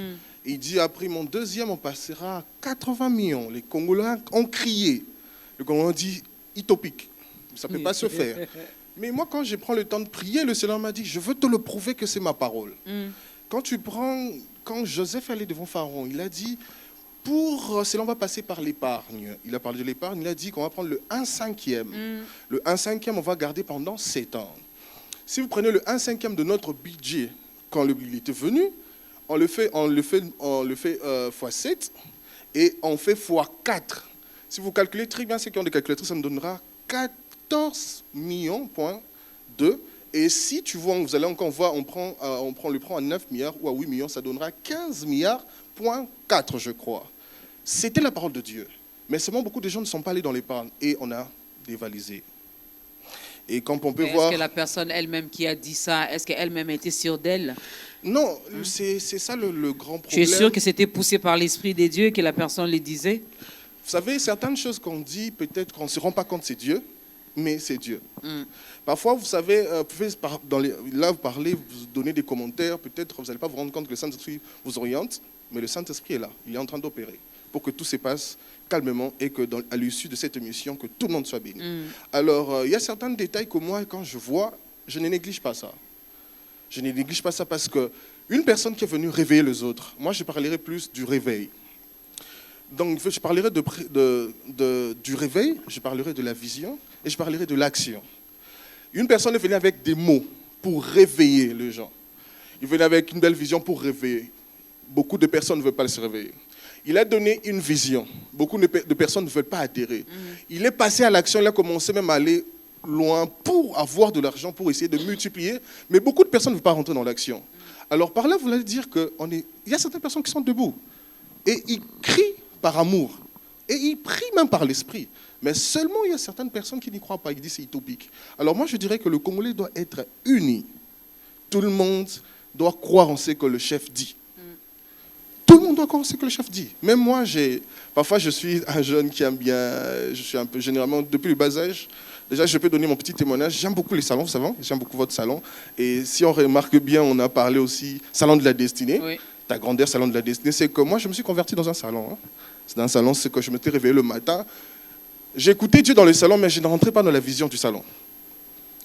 Et il dit, après mon deuxième, on passera à 80 millions. Les Congolais ont crié. Le Congolais ont dit, utopique. Ça ne peut pas se faire. Mais moi, quand je prends le temps de prier, le Seigneur m'a dit, je veux te le prouver que c'est ma parole. Quand Joseph allait devant Pharaon, il a dit, cela on va passer par l'épargne. Il a parlé de l'épargne, il a dit qu'on va prendre le 1/5. Le 1/5, on va garder pendant 7 ans. Si vous prenez le 1/5 de notre budget, quand il était venu, on le fait x7 et on fait x4. Si vous calculez très bien ce qui ont des calculatrices, ça me donnera 14 millions, point 2. Et si tu vois, vous allez encore voir, on le prend à 9 milliards ou à 8 millions, ça donnera 15 milliards, point 4, je crois. C'était la parole de Dieu. Mais seulement beaucoup de gens ne sont pas allés dans l'épargne et on a dévalisé. Et quand on peut voir... Est-ce que la personne elle-même qui a dit ça, est-ce qu'elle-même était sûre d'elle? Non, c'est ça le grand problème. Tu es sûr que c'était poussé par l'Esprit de Dieu que la personne le disait? Vous savez, certaines choses qu'on dit, peut-être qu'on ne se rend pas compte c'est Dieu, mais c'est Dieu. Parfois, vous savez, vous pouvez, là, vous parlez, vous donnez des commentaires, peut-être vous n'allez pas vous rendre compte que le Saint-Esprit vous oriente, mais le Saint-Esprit est là, il est en train d'opérer pour que tout se passe calmement et que à l'issue de cette émission, que tout le monde soit béni. Alors, il y a certains détails que moi, quand je vois, je ne néglige pas ça. Je ne néglige pas ça parce qu'une personne qui est venue réveiller les autres, moi, je parlerai plus du réveil. Donc, je parlerai du réveil, je parlerai de la vision et je parlerai de l'action. Une personne est venue avec des mots pour réveiller les gens. Il venait avec une belle vision pour réveiller. Beaucoup de personnes ne veulent pas se réveiller. Il a donné une vision. Beaucoup de personnes ne veulent pas adhérer. Il est passé à l'action, il a commencé même à aller loin pour avoir de l'argent, pour essayer de multiplier. Mais beaucoup de personnes ne veulent pas rentrer dans l'action. Alors par là, vous allez dire qu'il y a certaines personnes qui sont debout. Et ils crient par amour. Et ils prient même par l'esprit. Mais seulement, il y a certaines personnes qui n'y croient pas. Ils disent c'est utopique. Alors moi, je dirais que le Congolais doit être uni. Tout le monde doit croire en ce que le chef dit. Tout le monde doit croire en ce que le chef dit. Même moi, parfois, je suis un jeune qui aime bien, je suis un peu, généralement, depuis le bas âge, déjà, je peux donner mon petit témoignage. J'aime beaucoup les salons, vous savez, j'aime beaucoup votre salon. Et si on remarque bien, on a parlé aussi salon de la destinée. Oui. Ta grandeur, salon de la destinée, c'est que moi, je me suis converti dans un salon. C'est dans un salon, c'est que je m'étais réveillé le matin. J'écoutais Dieu dans le salon, mais je ne rentrais pas dans la vision du salon.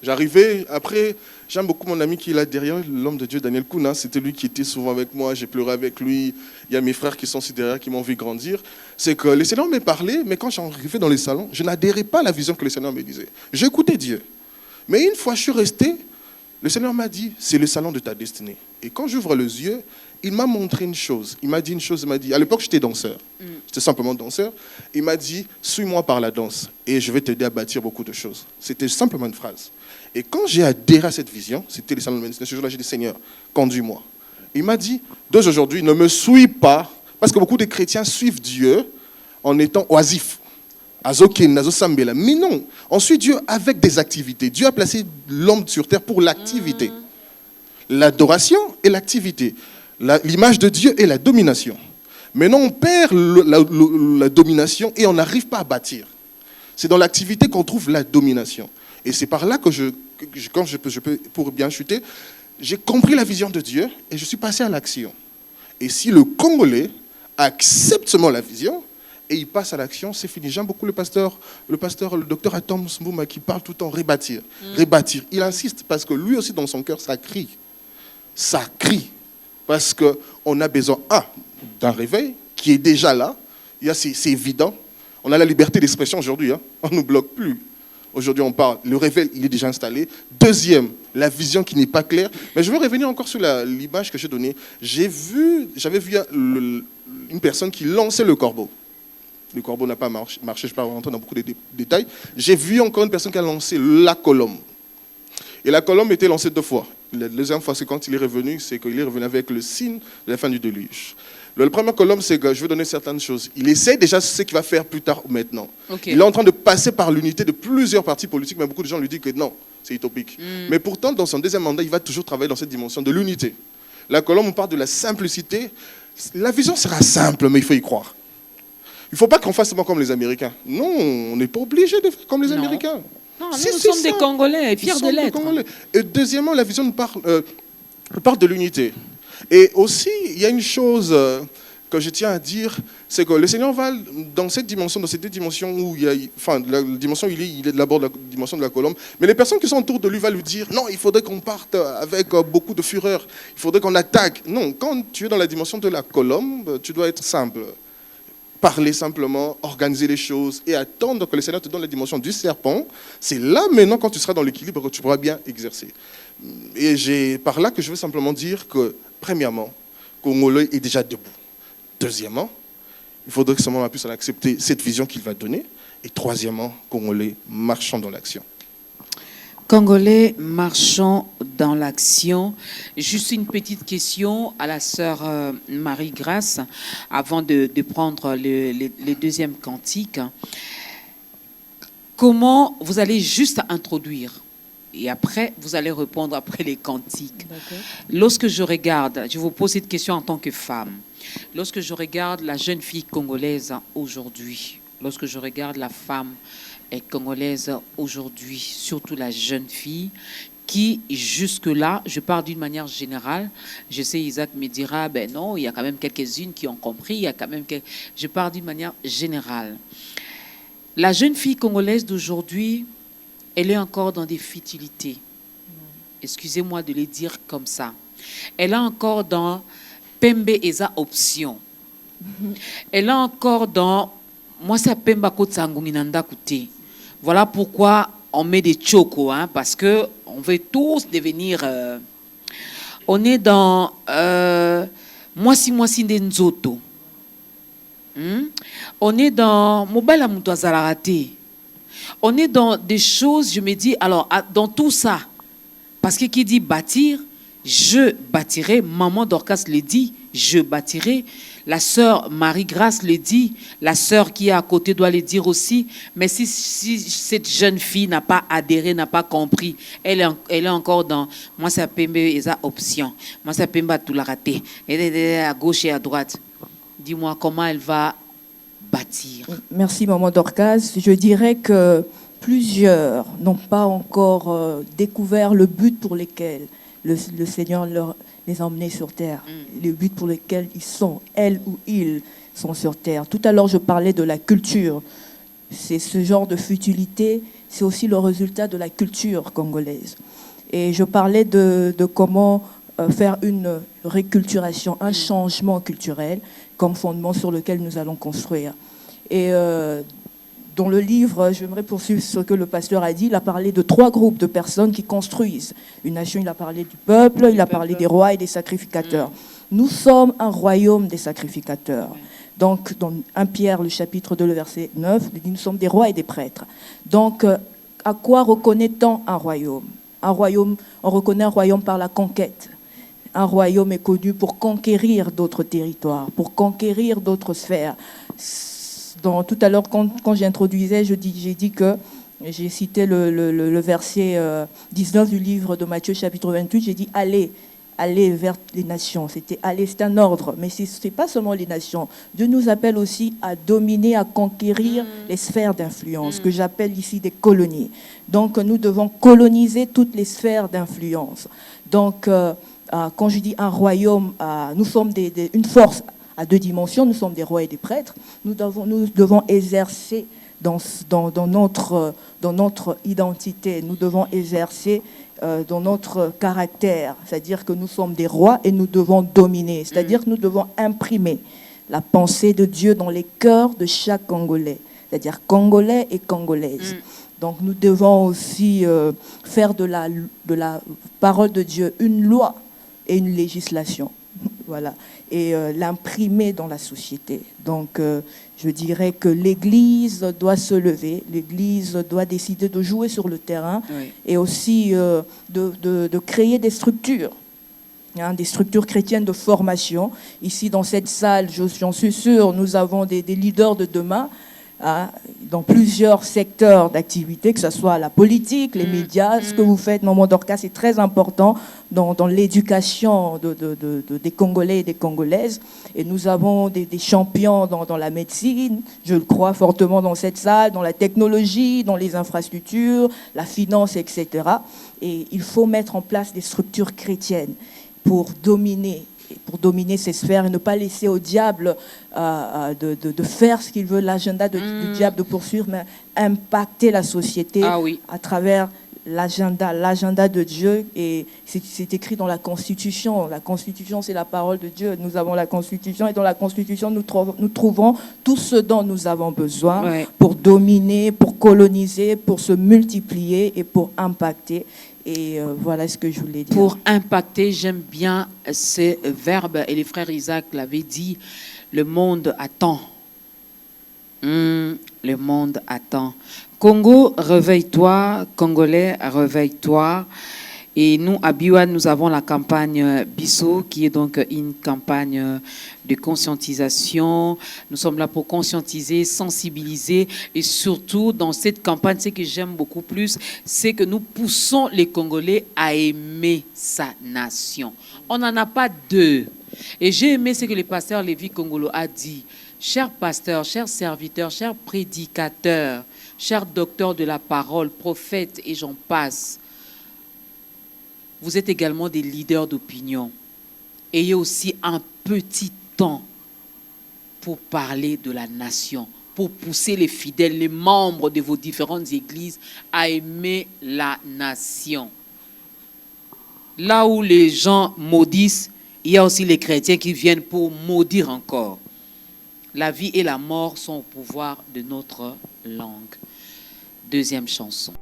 J'arrivais, après, j'aime beaucoup mon ami qui est là derrière, l'homme de Dieu, Daniel Kouna. C'était lui qui était souvent avec moi, j'ai pleuré avec lui. Il y a mes frères qui sont aussi derrière, qui m'ont vu grandir. C'est que le Seigneur m'a parlé, mais quand j'arrivais dans les salons, je n'adhérais pas à la vision que le Seigneur me disait. J'écoutais Dieu. Mais une fois je suis resté, le Seigneur m'a dit, c'est le salon de ta destinée. Et quand j'ouvre les yeux, il m'a montré une chose. Il m'a dit une chose, il m'a dit, à l'époque j'étais danseur. J'étais simplement danseur. Il m'a dit, suis-moi par la danse et je vais t'aider à bâtir beaucoup de choses. C'était simplement une phrase. Et quand j'ai adhéré à cette vision, c'était les salons de médecine, ce jour-là, j'ai dit, Seigneur, conduis-moi. Il m'a dit, d'aujourd'hui, ne me suis pas, parce que beaucoup de chrétiens suivent Dieu en étant oisifs. Mais non, on suit Dieu avec des activités. Dieu a placé l'homme sur terre pour l'activité. L'adoration et l'activité. L'image de Dieu et la domination. Maintenant, on perd la domination et on n'arrive pas à bâtir. C'est dans l'activité qu'on trouve la domination. Et c'est par là que quand je peux, pour bien chuter, j'ai compris la vision de Dieu et je suis passé à l'action. Et si le Congolais accepte seulement la vision et il passe à l'action, c'est fini. J'aime beaucoup le docteur Atom Mbouma qui parle tout le temps rebâtir. Rebâtir. Il insiste parce que lui aussi, dans son cœur, ça crie. Ça crie. Parce qu'on a besoin, d'un réveil qui est déjà là. C'est évident. On a la liberté d'expression aujourd'hui. On ne nous bloque plus. Aujourd'hui, on parle. Le réveil, il est déjà installé. Deuxième, la vision qui n'est pas claire. Mais je veux revenir encore sur l'image que j'ai donnée. J'avais vu une personne qui lançait le corbeau. Le corbeau n'a pas marché. Je ne vais pas rentrer dans beaucoup de détails. J'ai vu encore une personne qui a lancé la colombe. Et la colombe était lancée 2 fois. La deuxième fois, c'est quand il est revenu, c'est qu'il est revenu avec le signe de la fin du déluge. La première colombe, c'est que je vais donner certaines choses. Il essaie déjà ce qu'il va faire plus tard ou maintenant. Okay. Il est en train de passer par l'unité de plusieurs partis politiques, mais beaucoup de gens lui disent que non, c'est utopique. Mais pourtant, dans son deuxième mandat, il va toujours travailler dans cette dimension de l'unité. La colombe, on parle de la simplicité. La vision sera simple, mais il faut y croire. Il ne faut pas qu'on fasse seulement comme les Américains. Non, on n'est pas obligé de faire comme les Américains. Non, nous sommes des Congolais, fiers de l'être. Et deuxièmement, la vision nous parle de l'unité. Et aussi, il y a une chose que je tiens à dire, c'est que le Seigneur va dans cette dimension, dans ces 2 dimensions où il y a, la dimension où il est d'abord la dimension de la colombe, mais les personnes qui sont autour de lui vont lui dire, non, il faudrait qu'on parte avec beaucoup de fureur, il faudrait qu'on attaque. Non, quand tu es dans la dimension de la colombe, tu dois être simple. Parler simplement, organiser les choses et attendre que le Seigneur te donne la dimension du serpent. C'est là maintenant, quand tu seras dans l'équilibre, que tu pourras bien exercer. Et c'est par là que je veux simplement dire que, premièrement, Congolais est déjà debout. Deuxièmement, il faudrait que seulement on puisse accepter cette vision qu'il va donner. Et troisièmement, Congolais marchant dans l'action. Congolais marchant dans l'action. Juste une petite question à la sœur Marie-Grâce, avant de prendre les deuxièmes cantiques. Comment vous allez juste introduire et après, vous allez répondre après les cantiques. Lorsque je regarde, je vous pose cette question en tant que femme. Lorsque je regarde la jeune fille congolaise aujourd'hui, lorsque je regarde la femme congolaise aujourd'hui, surtout la jeune fille, qui jusque-là, je parle d'une manière générale, je sais Isaac me dira, ben non, il y a quand même quelques-unes qui ont compris, il y a quand même je parle d'une manière générale. La jeune fille congolaise d'aujourd'hui, elle est encore dans des futilités. Excusez-moi de les dire comme ça. Elle est encore dans Pembe Eza option. Elle est encore dans moi ça Pemba Kotsangunginanda Kouté. Voilà pourquoi on met des chocos, parce que on veut tous devenir. On est dans moi si Nzoto. On est dans Mobile Moutouazarate. On est dans des choses, je me dis, alors, dans tout ça, parce que qui dit bâtir, je bâtirai, maman Dorcas le dit, je bâtirai, la sœur Marie-Grâce le dit, la sœur qui est à côté doit le dire aussi, mais si cette jeune fille n'a pas adhéré, n'a pas compris, elle est encore dans, moi ça peut me option, moi ça peut me tout la rater, elle est à gauche et à droite. Dis-moi comment elle va bâtir. Merci maman Dorcas. Je dirais que plusieurs n'ont pas encore découvert le but pour lequel le Seigneur les a emmenés sur terre, le but pour lequel ils sont, elles ou ils sont sur terre. Tout à l'heure, je parlais de la culture C'est ce genre de futilité, c'est aussi le résultat de la culture congolaise. Et je parlais de comment faire une réculturation, un changement culturel comme fondement sur lequel nous allons construire. Et dans le livre, j'aimerais poursuivre ce que le pasteur a dit. Il a parlé de 3 groupes de personnes qui construisent une nation. Il a parlé du peuple, il a parlé des rois et des sacrificateurs. Nous sommes un royaume des sacrificateurs. Donc, dans 1 Pierre, le chapitre 2, le verset 9, il dit « Nous sommes des rois et des prêtres ». Donc, à quoi reconnaît-on un royaume ? Un royaume, on reconnaît un royaume par la conquête. Un royaume est connu pour conquérir d'autres territoires, pour conquérir d'autres sphères. Tout à l'heure, quand j'introduisais, j'ai dit que, j'ai cité le verset 19 du livre de Matthieu, chapitre 28, j'ai dit « Allez vers les nations ». C'était « aller », c'est un ordre, mais ce n'est pas seulement les nations. Dieu nous appelle aussi à dominer, à conquérir les sphères d'influence, que j'appelle ici des colonies. Donc, nous devons coloniser toutes les sphères d'influence. Donc, quand je dis un royaume, nous sommes une force à 2 dimensions, nous sommes des rois et des prêtres. Nous devons exercer dans notre identité, nous devons exercer dans notre caractère, c'est-à-dire que nous sommes des rois et nous devons dominer, c'est-à-dire que nous devons imprimer la pensée de Dieu dans les cœurs de chaque Congolais, c'est-à-dire Congolais et Congolaises. Donc nous devons aussi faire de la parole de Dieu une loi et une législation, voilà, et l'imprimer dans la société. Donc je dirais que l'Église doit se lever, l'Église doit décider de jouer sur le terrain, oui, et aussi de créer des structures, des structures chrétiennes de formation. Ici, dans cette salle, j'en suis sûr, nous avons des leaders de demain, dans plusieurs secteurs d'activité, que ce soit la politique, les médias. Ce que vous faites, Maman Dorcas, c'est très important dans l'éducation des Congolais et des Congolaises. Et nous avons des champions dans la médecine, je le crois fortement dans cette salle, dans la technologie, dans les infrastructures, la finance, etc. Et il faut mettre en place des structures chrétiennes pour dominer ces sphères et ne pas laisser au diable de faire ce qu'il veut, l'agenda du diable de poursuivre, mais impacter la société à travers l'agenda de Dieu. Et c'est écrit dans la Constitution. La Constitution, c'est la parole de Dieu. Nous avons la Constitution et dans la Constitution, nous trouvons tout ce dont nous avons besoin pour dominer, pour coloniser, pour se multiplier et pour impacter. Et voilà ce que je voulais dire. Pour impacter, j'aime bien ces verbes, et les frères Isaac l'avaient dit, le monde attend. Le monde attend. Congo, réveille-toi. Congolais, réveille-toi. Et nous, à Biwan, nous avons la campagne Bisso, qui est donc une campagne de conscientisation. Nous sommes là pour conscientiser, sensibiliser. Et surtout, dans cette campagne, ce que j'aime beaucoup plus, c'est que nous poussons les Congolais à aimer sa nation. On n'en a pas 2. Et j'ai aimé ce que le pasteur Lévi Kongolo a dit. Chers pasteurs, chers serviteurs, chers prédicateurs, chers docteurs de la parole, prophètes et j'en passe, vous êtes également des leaders d'opinion. Ayez aussi un petit temps pour parler de la nation, pour pousser les fidèles, les membres de vos différentes églises à aimer la nation. Là où les gens maudissent, il y a aussi les chrétiens qui viennent pour maudire encore. La vie et la mort sont au pouvoir de notre langue. Deuxième chanson.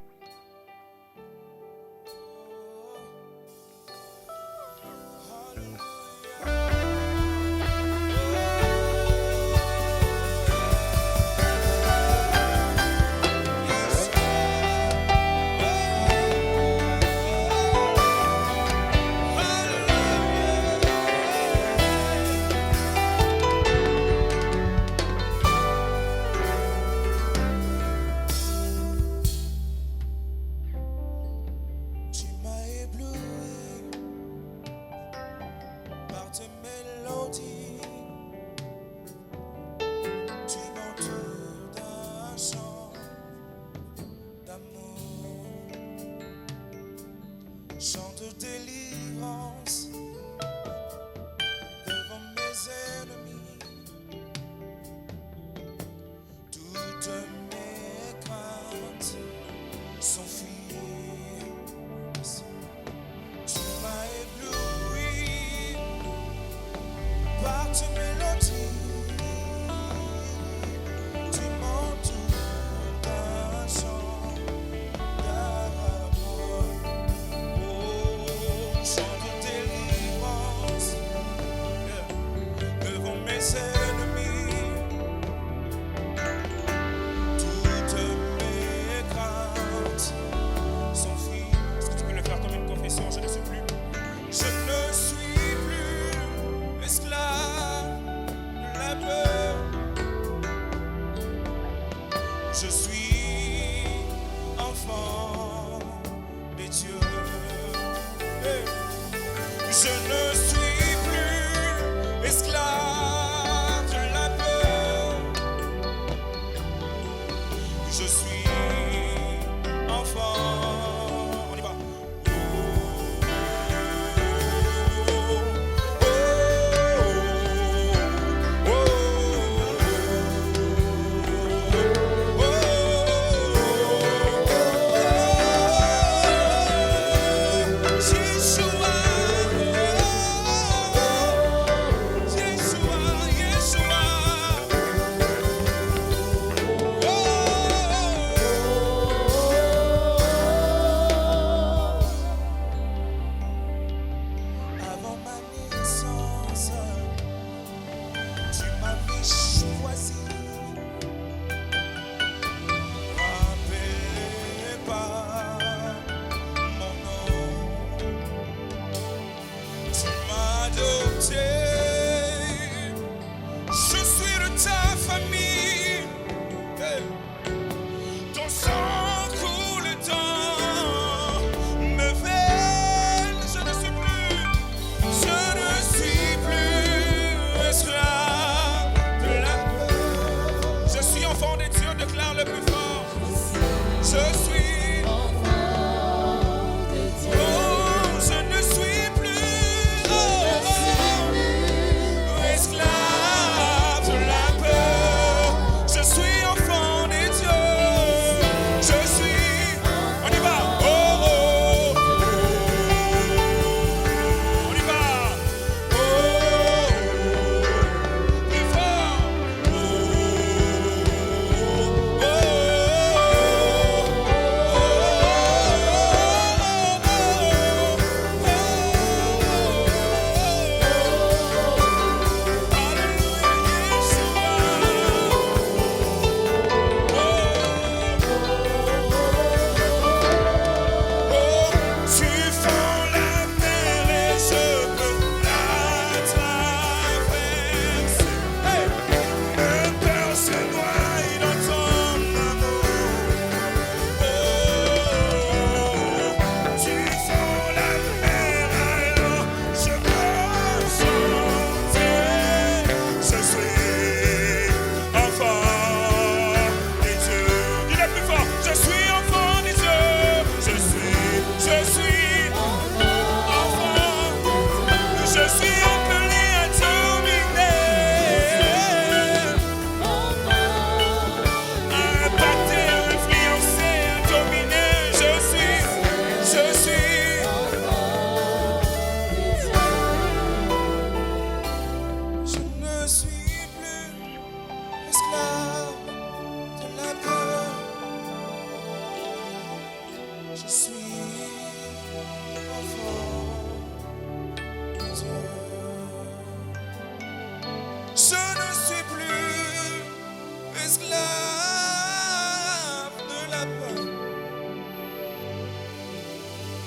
Chante délivrance devant mes ennemis. Toutes mes je suis enfant. On y va. Avant ma naissance, tu m'avais choisi. Rappelé par mon nom, tu m'as adopté. Je suis de ta famille. Hey. Ton sang coule dans mes veines. Je ne suis plus esclave de la peur. Je suis enfant des dieux, déclare le plus fort. Je suis enfant de Dieu. Oh, je ne suis plus esclave de la peur. Je suis enfant des dieux. Je suis. On y va. Oh, oh, oh. On y va. Oh, plus fort. Tu fends la mer et je peux la traverser. Hey! Mon cœur se noie dans ton amour. Oh, tu fends la mer, alors je peux chanter. Je suis enfant des dieux. Dis-le plus fort. Je suis enfant des dieux. Je suis enfant. Je suis appelé à dominer, à impacter, à influencer, à dominer. Je suis Je ne suis plus esclave de la peur. Je suis enfant de Dieu. Je ne suis plus esclave de la peur.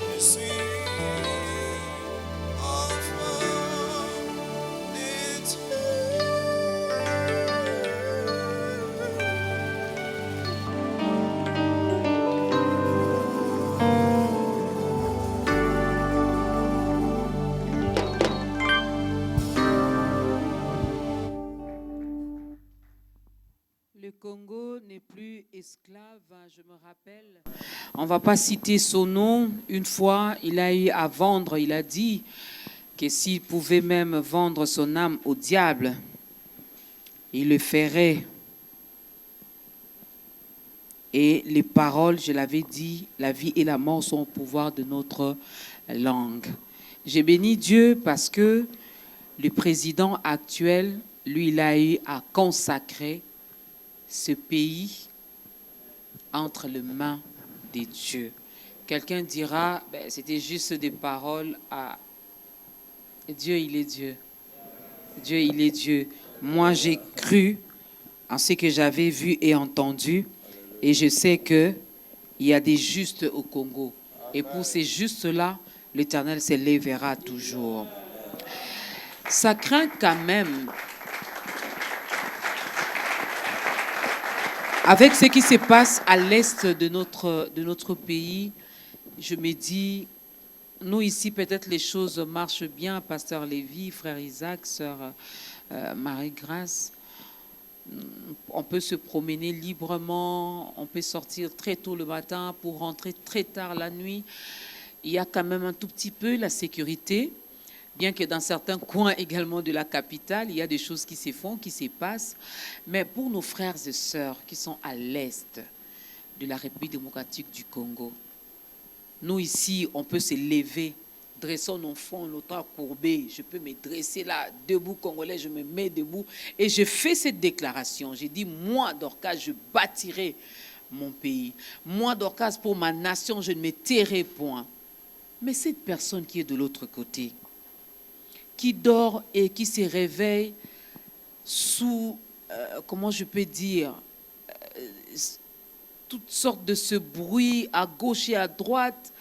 Je suis enfant de Dieu. Le Congo n'est plus esclave, je me rappelle. On ne va pas citer son nom. Une fois, il a eu à vendre, il a dit que s'il pouvait même vendre son âme au diable, il le ferait. Et les paroles, je l'avais dit, la vie et la mort sont au pouvoir de notre langue. J'ai béni Dieu parce que le président actuel, lui, il a eu à consacrer ce pays entre les mains de Dieu. Quelqu'un dira, ben, c'était juste des paroles à Dieu, il est Dieu. Dieu, il est Dieu. Moi, j'ai cru en ce que j'avais vu et entendu, et je sais qu'il y a des justes au Congo. Et pour ces justes-là, l'Éternel s'élèvera toujours. Ça craint quand même. Avec ce qui se passe à l'est de notre pays, je me dis, nous ici, peut-être les choses marchent bien, Pasteur Lévy, Frère Isaac, Sœur Marie-Grâce. on peut se promener librement, on peut sortir très tôt le matin pour rentrer très tard la nuit. Il y a quand même un tout petit peu la sécurité, bien que dans certains coins également de la capitale, il y a des choses qui se font, qui se passent. Mais pour nos frères et sœurs qui sont à l'est de la République démocratique du Congo, nous ici, on peut se lever, dressons nos fronts, nos bras courbés. Je peux me dresser là, debout, Congolais, je me mets debout. Et je fais cette déclaration. J'ai dit, moi, Dorcas, je bâtirai mon pays. Moi, Dorcas, pour ma nation, je ne me tairai point. Mais cette personne qui est de l'autre côté, qui dort et qui se réveille sous, comment je peux dire, toutes sortes de ce bruit à gauche et à droite,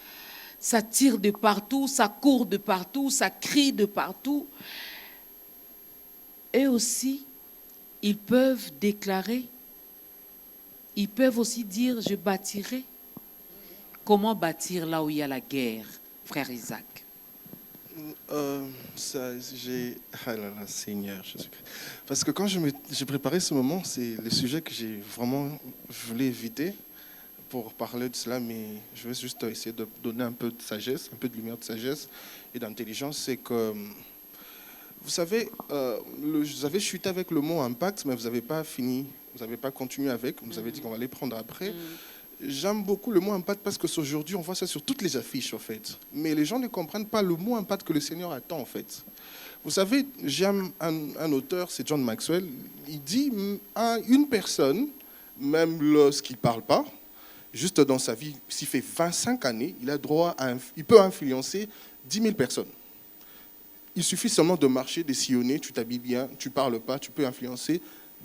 ça tire de partout, ça court de partout, ça crie de partout. Et aussi, ils peuvent déclarer, ils peuvent aussi dire, je bâtirai. Comment bâtir là où il y a la guerre, frère Isaac? Ah là là, Seigneur Jésus-Christ. Parce que quand j'ai préparé ce moment, c'est le sujet que j'ai vraiment voulu éviter pour parler de cela, mais je vais juste essayer de donner un peu de sagesse, un peu de lumière de sagesse et d'intelligence. C'est que, vous savez, vous avez chuté avec le mot impact, mais vous n'avez pas fini, vous n'avez pas continué avec, vous avez dit qu'on va les prendre après. J'aime beaucoup le mot impact parce que aujourd'hui, on voit ça sur toutes les affiches, en fait. Mais les gens ne comprennent pas le mot impact que le Seigneur attend, en fait. Vous savez, j'aime un auteur, c'est John Maxwell, il dit à une personne, même lorsqu'il ne parle pas, juste dans sa vie, s'il fait 25 années, il peut influencer 10 000 personnes. Il suffit seulement de marcher, de sillonner, tu t'habilles bien, tu ne parles pas, tu peux influencer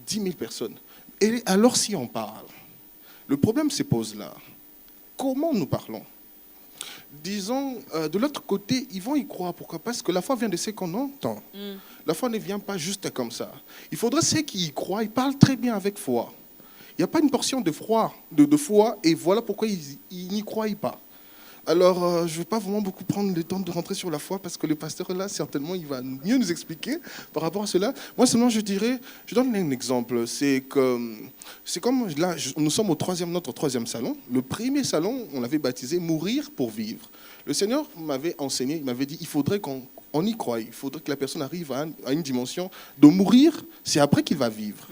10 000 personnes. Et alors si on parle, le problème se pose là. Comment nous parlons? Disons, de l'autre côté, ils vont y croire. Pourquoi? Parce que la foi vient de ce qu'on entend. La foi ne vient pas juste comme ça. Il faudrait ceux qui y croient, ils parlent très bien avec foi. Il n'y a pas une portion de foi, et voilà pourquoi ils n'y croient pas. Alors, je ne vais pas vraiment beaucoup prendre le temps de rentrer sur la foi, parce que le pasteur là, certainement, il va mieux nous expliquer par rapport à cela. Moi, seulement, je donne un exemple. C'est comme là, nous sommes notre troisième salon. Le premier salon, on l'avait baptisé « Mourir pour vivre ». Le Seigneur m'avait enseigné, il m'avait dit, il faudrait qu'on y croie, il faudrait que la personne arrive à une dimension de mourir, c'est après qu'il va vivre.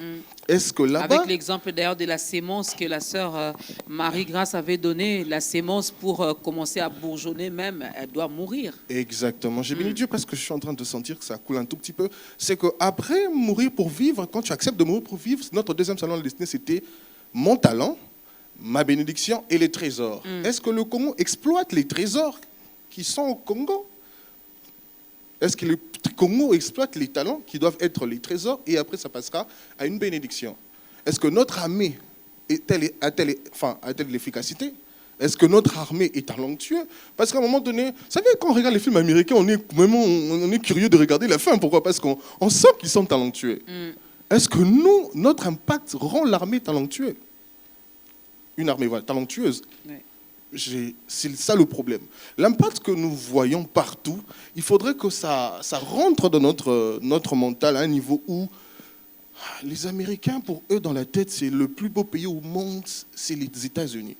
Est-ce que là-bas... Avec l'exemple d'ailleurs de la sémence que la sœur Marie-Grâce avait donné, la sémence pour commencer à bourgeonner même, elle doit mourir. Exactement. J'ai béni Dieu parce que je suis en train de sentir que ça coule un tout petit peu. C'est qu'après mourir pour vivre, quand tu acceptes de mourir pour vivre, notre deuxième salon de destinée, c'était mon talent, ma bénédiction et les trésors. Est-ce que le Congo exploite les trésors qui sont au Congo? Est-ce que le Congo exploite les talents qui doivent être les trésors et après ça passera à une bénédiction? Est-ce que notre armée a-t-elle l'efficacité? Est-ce que notre armée est talentueuse? Parce qu'à un moment donné, vous savez, quand on regarde les films américains, on est curieux de regarder la fin. Pourquoi? Parce qu'on sent qu'ils sont talentueux. Est-ce que notre impact rend l'armée talentueuse? Une armée talentueuse. C'est ça le problème. L'impact que nous voyons partout, il faudrait que ça rentre dans notre mental à un niveau où les Américains, pour eux, dans la tête, c'est le plus beau pays au monde, c'est les États-Unis.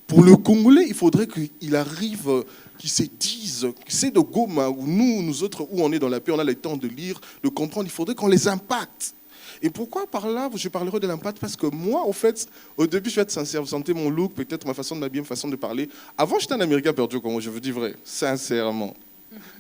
Pour le Congolais, il faudrait qu'il arrive, qu'ils se disent, c'est de Goma, où nous autres, où on est dans la paix, on a le temps de lire, de comprendre, il faudrait qu'on les impacte. Et pourquoi par là, je parlerai de l'impact? Parce que moi, au fait, au début, je vais être sincère, vous sentez mon look, peut-être ma façon de m'habiller, ma façon de parler. Avant, j'étais un Américain perdu au Congo, je vous dis vrai, sincèrement.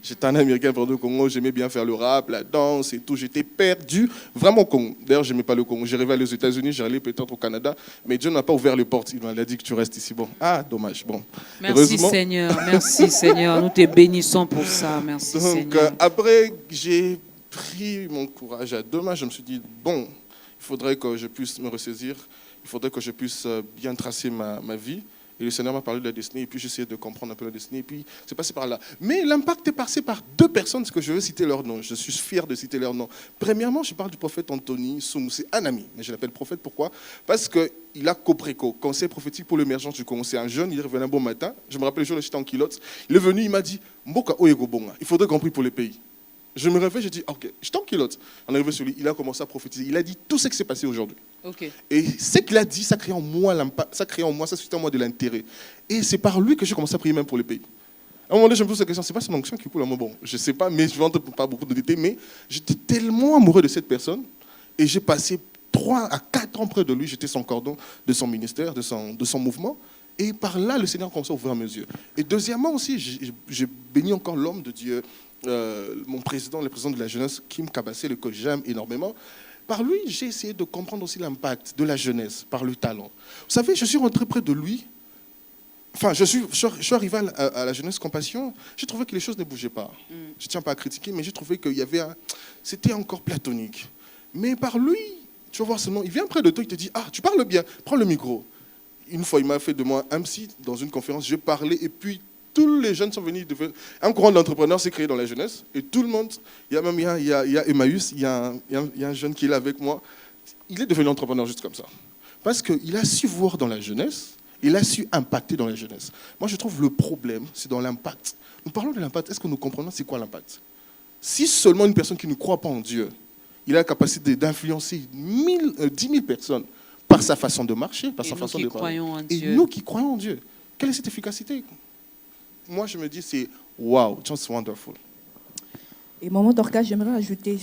J'étais un Américain perdu au Congo, j'aimais bien faire le rap, la danse et tout. J'étais perdu vraiment au Congo. D'ailleurs, je n'aimais pas le Congo. J'ai rêvé aller aux États-Unis, j'allais peut-être au Canada, mais Dieu n'a pas ouvert les portes. Il m'a dit que tu restes ici. Bon, dommage. Bon. Merci Seigneur. Nous te bénissons pour ça. Merci Seigneur. Après, j'ai pris mon courage à deux mains. Je me suis dit, bon, il faudrait que je puisse me ressaisir, il faudrait que je puisse bien tracer ma vie. Et le Seigneur m'a parlé de la destinée, et puis j'essayais de comprendre un peu la destinée, et puis c'est passé par là. Mais l'impact est passé par deux personnes, parce que je veux citer leur nom. Je suis fier de citer leur nom. Premièrement, je parle du prophète Anthony Soum. C'est un ami, mais je l'appelle prophète. Pourquoi? Parce qu'il a Copreco, conseil prophétique pour l'émergence du Congo. C'est un jeune, il est revenu un bon matin. Je me rappelle le jour où j'étais en culotte. Il est venu, il m'a dit, Mboka Oyego Bonga, il faudrait qu'on prie pour les pays. Je me réveille, j'ai dit, ok, j'étais en culotte. On est arrivé sur lui, il a commencé à prophétiser. Il a dit tout ce qui s'est passé aujourd'hui. Ok. Et ce qu'il a dit, ça crée en moi l'impact, ça suscite en moi de l'intérêt. Et c'est par lui que j'ai commencé à prier même pour les pays. À un moment donné, je me pose la question, c'est pas son onction qui coule. Bon, je sais pas, mais je ne rentre pas beaucoup de détails, mais j'étais tellement amoureux de cette personne et j'ai passé 3 à 4 ans près de lui, j'étais son cordon de son ministère, de son mouvement. Et par là, le Seigneur a commencé à ouvrir mes yeux. Et deuxièmement aussi, j'ai béni encore l'homme de Dieu, mon président, le président de la jeunesse, Kim Kabassé, que j'aime énormément. Par lui, j'ai essayé de comprendre aussi l'impact de la jeunesse, par le talent. Vous savez, je suis rentré près de lui. Enfin, je suis arrivé à la jeunesse Compassion. J'ai trouvé que les choses ne bougeaient pas. Je ne tiens pas à critiquer, mais j'ai trouvé qu'il y avait c'était encore platonique. Mais par lui, tu vas voir ce nom, il vient près de toi, il te dit, ah, tu parles bien, prends le micro. Une fois, il m'a fait de moi un MC dans une conférence, j'ai parlé, et puis tous les jeunes sont venus. Un courant d'entrepreneurs s'est créé dans la jeunesse, et tout le monde, il y a Emmaüs, il y a un jeune qui est là avec moi, il est devenu entrepreneur juste comme ça. Parce qu'il a su voir dans la jeunesse, il a su impacter dans la jeunesse. Moi, je trouve le problème, c'est dans l'impact. Nous parlons de l'impact, est-ce que nous comprenons c'est quoi l'impact? Si seulement une personne qui ne croit pas en Dieu, il a la capacité d'influencer 10 000 personnes par sa façon de marcher, par sa façon de parler. Et nous qui croyons en Dieu, quelle est cette efficacité? Moi, je me dis, c'est wow, just wonderful. Et Maman Dorcas, j'aimerais ajouter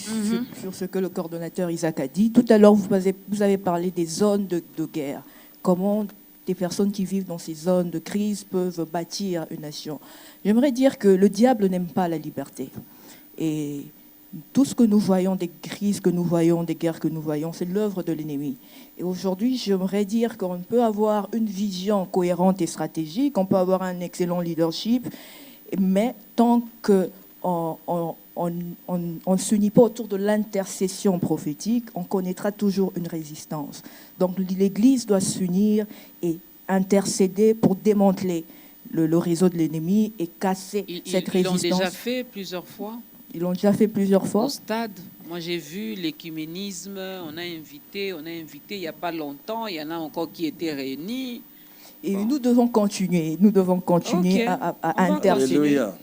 sur ce que le coordonnateur Isaac a dit. Tout à l'heure, vous avez parlé des zones de guerre. Comment des personnes qui vivent dans ces zones de crise peuvent bâtir une nation. J'aimerais dire que le diable n'aime pas la liberté. Et tout ce que nous voyons, des crises que nous voyons, des guerres que nous voyons, c'est l'œuvre de l'ennemi. Et aujourd'hui, j'aimerais dire qu'on peut avoir une vision cohérente et stratégique, on peut avoir un excellent leadership, mais tant qu'on ne s'unit pas autour de l'intercession prophétique, on connaîtra toujours une résistance. Donc l'Église doit s'unir et intercéder pour démanteler le réseau de l'ennemi et casser cette résistance. Ils l'ont déjà fait plusieurs fois. Ils l'ont déjà fait plusieurs fois. Au stade, moi j'ai vu l'écuménisme, on a invité il n'y a pas longtemps, il y en a encore qui étaient réunis. Et nous devons continuer okay. à intercéder. Alléluia.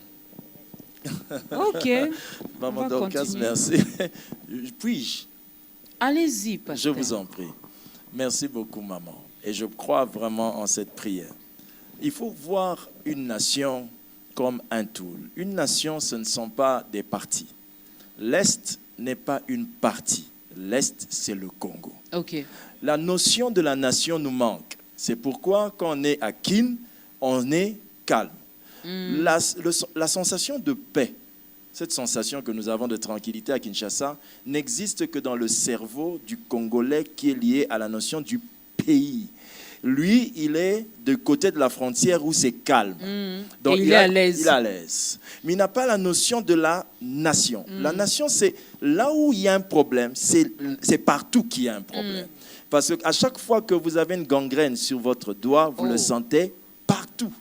Ok. Maman Dorcas, merci. Puis-je? Allez-y, pasteur. Je vous en prie. Merci beaucoup, maman. Et je crois vraiment en cette prière. Il faut voir une nation comme un tout. Une nation, ce ne sont pas des parties. L'Est n'est pas une partie. L'Est, c'est le Congo. Okay. La notion de la nation nous manque. C'est pourquoi, quand on est à Kin, on est calme. La sensation de paix, cette sensation que nous avons de tranquillité à Kinshasa, n'existe que dans le cerveau du Congolais qui est lié à la notion du pays. Lui, il est de côté de la frontière où c'est calme. Donc, il est à l'aise. Il est à l'aise. Mais il n'a pas la notion de la nation. La nation, c'est là où il y a un problème, c'est partout qu'il y a un problème. Parce qu'à chaque fois que vous avez une gangrène sur votre doigt, vous le sentez partout.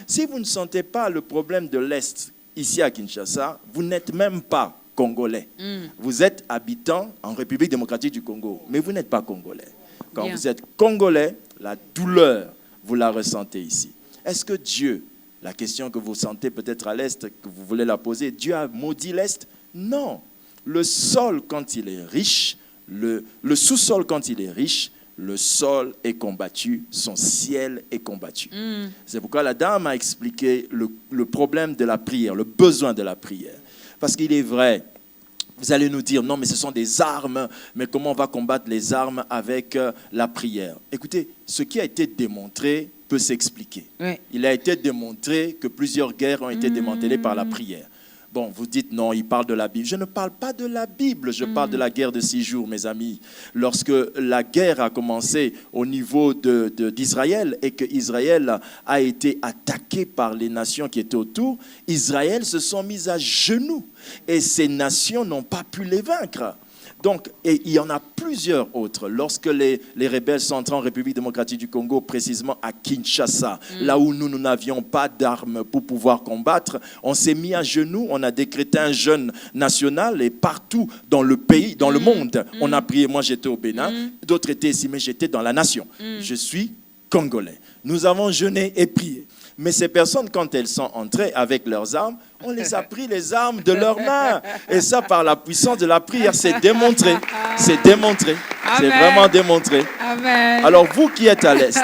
Si vous ne sentez pas le problème de l'Est, ici à Kinshasa, vous n'êtes même pas Congolais. Vous êtes habitant en République démocratique du Congo, mais vous n'êtes pas Congolais. Quand vous êtes Congolais, la douleur, vous la ressentez ici. Est-ce que Dieu, la question que vous sentez peut-être à l'Est, que vous voulez la poser, Dieu a maudit l'Est? Non. Le sol, quand il est riche, le sous-sol, quand il est riche, le sol est combattu, son ciel est combattu. C'est pourquoi la dame a expliqué le problème de la prière, le besoin de la prière. Parce qu'il est vrai, vous allez nous dire, non, mais ce sont des armes, mais comment on va combattre les armes avec la prière? Écoutez, ce qui a été démontré peut s'expliquer. Ouais. Il a été démontré que plusieurs guerres ont été démantelées par la prière. Bon, vous dites, non, il parle de la Bible. Je ne parle pas de la Bible, je parle de la guerre de 6 jours, mes amis. Lorsque la guerre a commencé au niveau d'Israël et qu'Israël a été attaqué par les nations qui étaient autour, Israël se sont mis à genoux et ces nations n'ont pas pu les vaincre. Donc, et il y en a plusieurs autres. Lorsque les rebelles sont entrés en République démocratique du Congo, précisément à Kinshasa, là où nous n'avions pas d'armes pour pouvoir combattre, on s'est mis à genoux, on a décrété un jeûne national et partout dans le pays, dans le monde, on a prié. Moi, j'étais au Bénin, d'autres étaient ici, mais j'étais dans la nation. Je suis Congolais. Nous avons jeûné et prié. Mais ces personnes, quand elles sont entrées avec leurs armes, on les a pris les armes de leurs mains. Et ça, par la puissance de la prière, c'est démontré. C'est démontré. Amen. C'est vraiment démontré. Amen. Alors, vous qui êtes à l'Est,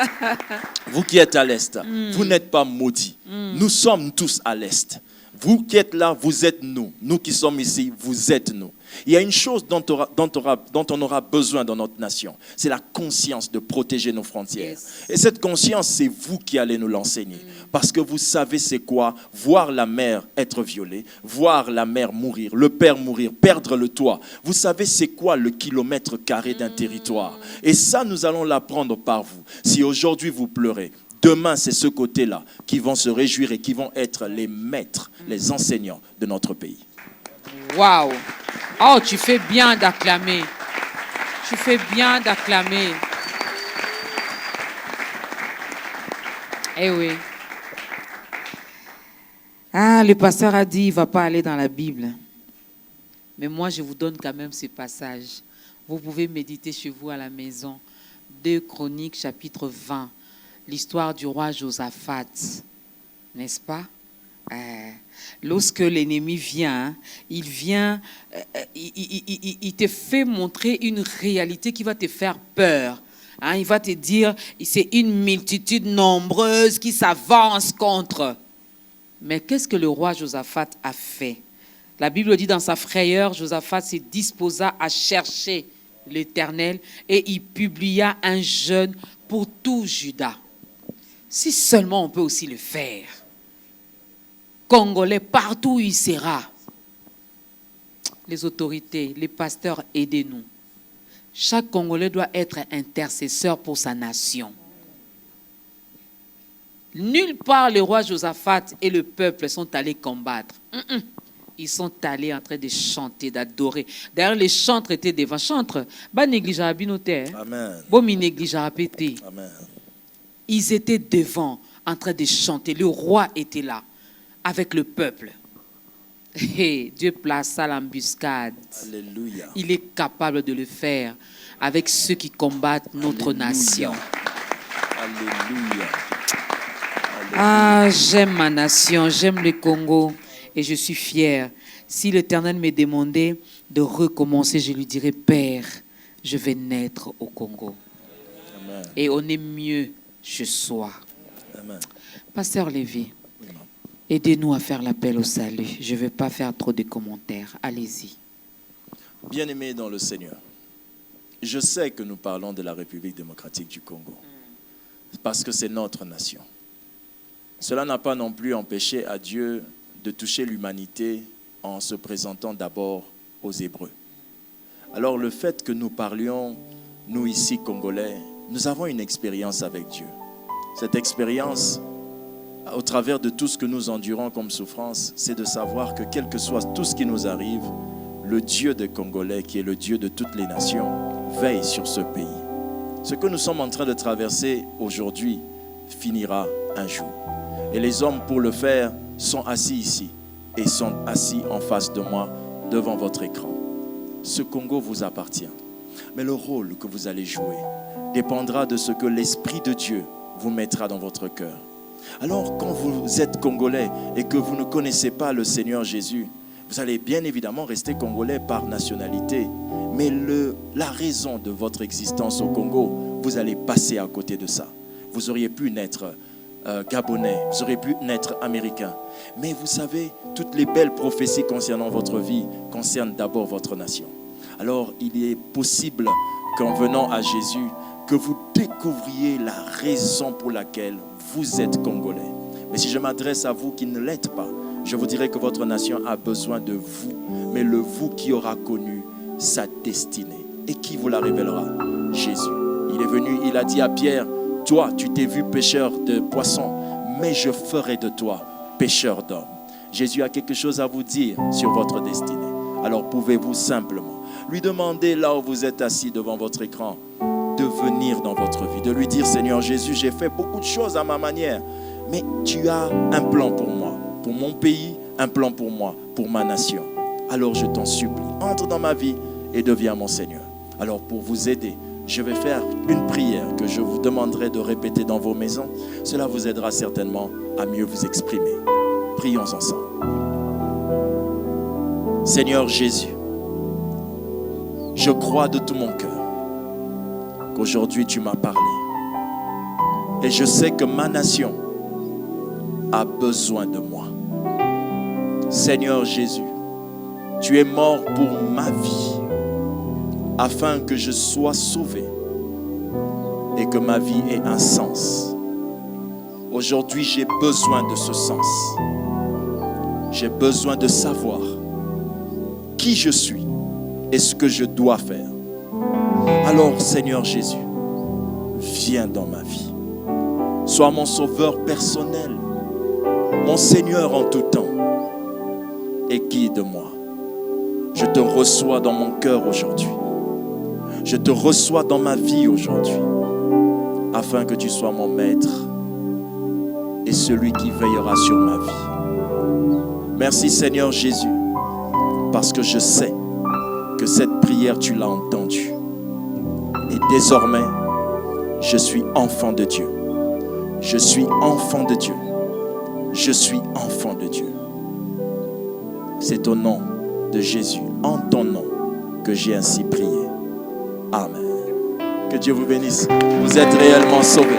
vous n'êtes pas maudits. Nous sommes tous à l'Est. Vous qui êtes là, vous êtes nous. Nous qui sommes ici, vous êtes nous. Il y a une chose dont on aura besoin dans notre nation. C'est la conscience de protéger nos frontières. Yes. Et cette conscience, c'est vous qui allez nous l'enseigner. Parce que vous savez c'est quoi voir la mère être violée, voir la mère mourir, le père mourir, perdre le toit. Vous savez c'est quoi le kilomètre carré d'un territoire. Et ça, nous allons l'apprendre par vous. Si aujourd'hui vous pleurez, demain, c'est ce côté-là qui vont se réjouir et qui vont être les maîtres, les enseignants de notre pays. Waouh! Oh, tu fais bien d'acclamer. Tu fais bien d'acclamer. Eh oui. Ah, le pasteur a dit, il ne va pas aller dans la Bible. Mais moi, je vous donne quand même ce passage. Vous pouvez méditer chez vous à la maison. 2 Chroniques, chapitre 20. L'histoire du roi Josaphat. N'est-ce pas? Lorsque l'ennemi vient, il te fait montrer une réalité qui va te faire peur. Il va te dire, c'est une multitude nombreuse qui s'avance contre. Mais qu'est-ce que le roi Josaphat a fait? La Bible dit dans sa frayeur, Josaphat se disposa à chercher l'Éternel et il publia un jeûne pour tout Juda. Si seulement on peut aussi le faire. Congolais, partout où il sera. Les autorités, les pasteurs, aidez-nous. Chaque Congolais doit être intercesseur pour sa nation. Nulle part le roi Josaphat et le peuple sont allés combattre. Ils sont allés en train de chanter, d'adorer. D'ailleurs, les chantres étaient devant. Chantres, pas négligeable binoté. Amen. Bon, mi négligeable pété. Amen. Ils étaient devant, en train de chanter. Le roi était là, avec le peuple. Et Dieu plaça l'embuscade. Alléluia. Il est capable de le faire avec ceux qui combattent notre Alléluia. nation. Alléluia. Ah, j'aime ma nation, j'aime le Congo et je suis fier. Si l'Éternel me demandait de recommencer, je lui dirais, Père, je vais naître au Congo. Amen. Et on est mieux chez soi. Amen. Pasteur Lévy, Oui, maman. aidez-nous à faire l'appel au salut. Je ne vais pas faire trop de commentaires. Allez-y. Bien-aimés dans le Seigneur, je sais que nous parlons de la République démocratique du Congo parce que c'est notre nation. Cela n'a pas non plus empêché à Dieu de toucher l'humanité en se présentant d'abord aux Hébreux. Alors le fait que nous parlions, nous ici Congolais, nous avons une expérience avec Dieu. Cette expérience, au travers de tout ce que nous endurons comme souffrance, c'est de savoir que quel que soit tout ce qui nous arrive, le Dieu des Congolais, qui est le Dieu de toutes les nations, veille sur ce pays. Ce que nous sommes en train de traverser aujourd'hui finira un jour. Et les hommes, pour le faire, sont assis ici et sont assis en face de moi, devant votre écran. Ce Congo vous appartient. Mais le rôle que vous allez jouer dépendra de ce que l'Esprit de Dieu vous mettra dans votre cœur. Alors, quand vous êtes Congolais et que vous ne connaissez pas le Seigneur Jésus, vous allez bien évidemment rester Congolais par nationalité. Mais la raison de votre existence au Congo, vous allez passer à côté de ça. Vous auriez pu naître Gabonais, vous auriez pu naître Américain. Mais vous savez, toutes les belles prophéties concernant votre vie concernent d'abord votre nation. Alors, il est possible qu'en venant à Jésus, que vous découvriez la raison pour laquelle vous êtes Congolais. Mais si je m'adresse à vous qui ne l'êtes pas, je vous dirai que votre nation a besoin de vous, mais le vous qui aura connu sa destinée. Et qui vous la révélera? Jésus. Il est venu, il a dit à Pierre, toi, tu t'es vu pêcheur de poissons, mais je ferai de toi pêcheur d'hommes. Jésus a quelque chose à vous dire sur votre destinée. Alors pouvez-vous simplement lui demander là où vous êtes assis devant votre écran de venir dans votre vie, de lui dire, Seigneur Jésus, j'ai fait beaucoup de choses à ma manière, mais tu as un plan pour moi, pour mon pays, un plan pour moi, pour ma nation. Alors je t'en supplie, entre dans ma vie et deviens mon Seigneur. Alors pour vous aider, je vais faire une prière que je vous demanderai de répéter dans vos maisons. Cela vous aidera certainement à mieux vous exprimer. Prions ensemble. Seigneur Jésus, je crois de tout mon cœur qu'aujourd'hui tu m'as parlé. Et je sais que ma nation a besoin de moi. Seigneur Jésus, tu es mort pour ma vie, afin que je sois sauvé et que ma vie ait un sens. Aujourd'hui, j'ai besoin de ce sens. J'ai besoin de savoir qui je suis et ce que je dois faire. Alors, Seigneur Jésus, viens dans ma vie. Sois mon sauveur personnel, mon Seigneur en tout temps, et guide-moi. Je te reçois dans mon cœur aujourd'hui. Je te reçois dans ma vie aujourd'hui, afin que tu sois mon maître et celui qui veillera sur ma vie. Merci Seigneur Jésus, parce que je sais que cette prière, tu l'as entendue. Et désormais, je suis enfant de Dieu. Je suis enfant de Dieu. Je suis enfant de Dieu. C'est au nom de Jésus, en ton nom, que j'ai ainsi prié. Amen. Que Dieu vous bénisse. Vous êtes réellement sauvés.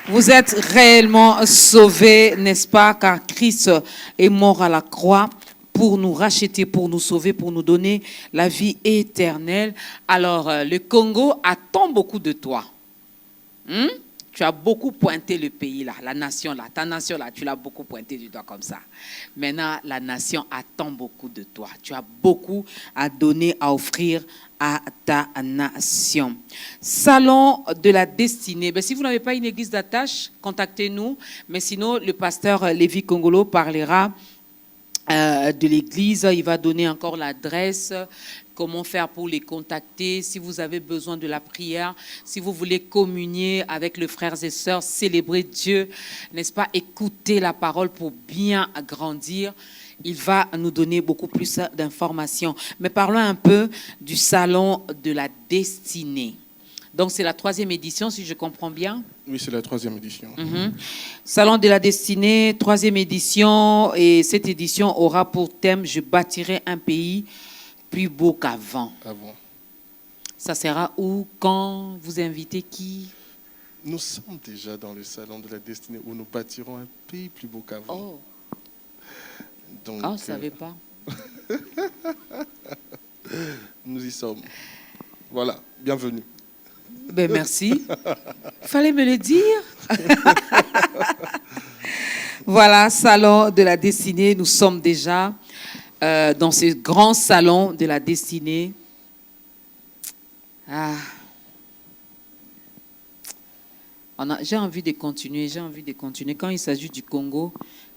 Vous êtes réellement sauvés, n'est-ce pas? Car Christ est mort à la croix pour nous racheter, pour nous sauver, pour nous donner la vie éternelle. Alors, le Congo attend beaucoup de toi. Tu as beaucoup pointé le pays là, la nation là, ta nation là, tu l'as beaucoup pointé du doigt comme ça. Maintenant, la nation attend beaucoup de toi. Tu as beaucoup à donner, à offrir à ta nation. Salon de la destinée. Ben, si vous n'avez pas une église d'attache, contactez-nous. Mais sinon, le pasteur Lévi Congolo parlera de l'église. Il va donner encore l'adresse, comment faire pour les contacter, si vous avez besoin de la prière, si vous voulez communier avec les frères et sœurs, célébrer Dieu, n'est-ce pas, écouter la parole pour bien grandir. Il va nous donner beaucoup plus d'informations. Mais parlons un peu du Salon de la destinée. Donc, c'est la 3e édition, si je comprends bien. Oui, c'est la 3e édition. Salon de la destinée, 3e édition. Et cette édition aura pour thème « Je bâtirai un pays plus beau qu'avant ». Ça sera où, quand, vous invitez qui? Nous sommes déjà dans le Salon de la destinée où nous bâtirons un pays plus beau qu'avant. Donc, je ne savais pas. Nous y sommes. Voilà, bienvenue. Ben merci. Fallait me le dire. Voilà, Salon de la destinée. Nous sommes déjà dans ce grand salon de la destinée. J'ai envie de continuer. Quand il s'agit du Congo,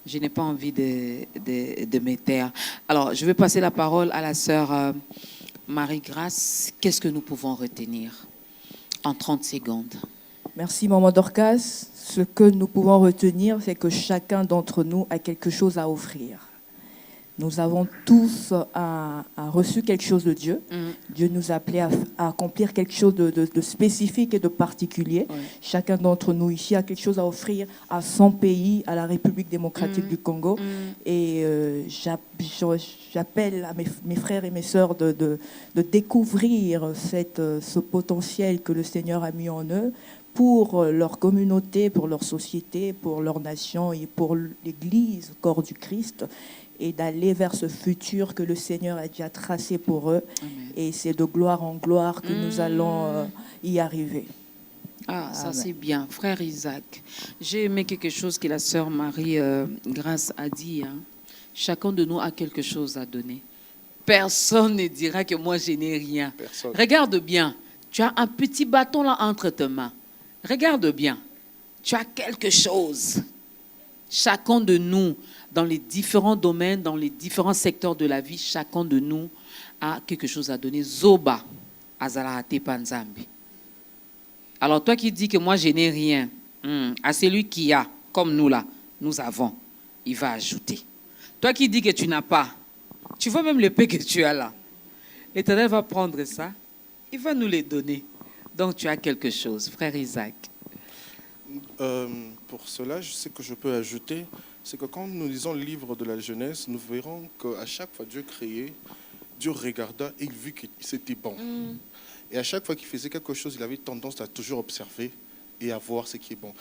je n'ai pas envie de me taire. Alors, je vais passer la parole à la sœur Marie-Grâce. Qu'est-ce que nous pouvons retenir en 30 secondes? Merci, Maman Dorcas. Ce que nous pouvons retenir, c'est que chacun d'entre nous a quelque chose à offrir. Nous avons tous reçu quelque chose de Dieu. Dieu nous a appelés à accomplir quelque chose de spécifique et de particulier. Chacun d'entre nous ici a quelque chose à offrir à son pays, à la République démocratique du Congo. Et j'appelle à mes frères et mes sœurs de découvrir ce potentiel que le Seigneur a mis en eux pour leur communauté, pour leur société, pour leur nation et pour l'Église, corps du Christ, et d'aller vers ce futur que le Seigneur a déjà tracé pour eux. Amen. Et c'est de gloire en gloire que nous allons y arriver. Ça c'est bien. Frère Isaac, j'ai aimé quelque chose que la sœur Marie-Grâce a dit. Chacun de nous a quelque chose à donner. Personne ne dira que moi je n'ai rien. Personne. Regarde bien, tu as un petit bâton là entre tes mains. Regarde bien, tu as quelque chose. Chacun de nous, dans les différents domaines, dans les différents secteurs de la vie, chacun de nous a quelque chose à donner. Zoba, Azalahate Panzambi. Alors toi qui dis que moi je n'ai rien, à celui qui a, comme nous là, nous avons, il va ajouter. Toi qui dis que tu n'as pas, tu vois même le peu que tu as là. l'Éternel va prendre ça, il va nous les donner. Donc tu as quelque chose, frère Isaac. Pour cela, ce que je peux ajouter, c'est que quand nous lisons le livre de la Genèse, nous verrons qu'à chaque fois Dieu créait, Dieu regarda et il vit que c'était bon. Et à chaque fois qu'il faisait quelque chose, il avait tendance à toujours observer et à voir ce qui est bon.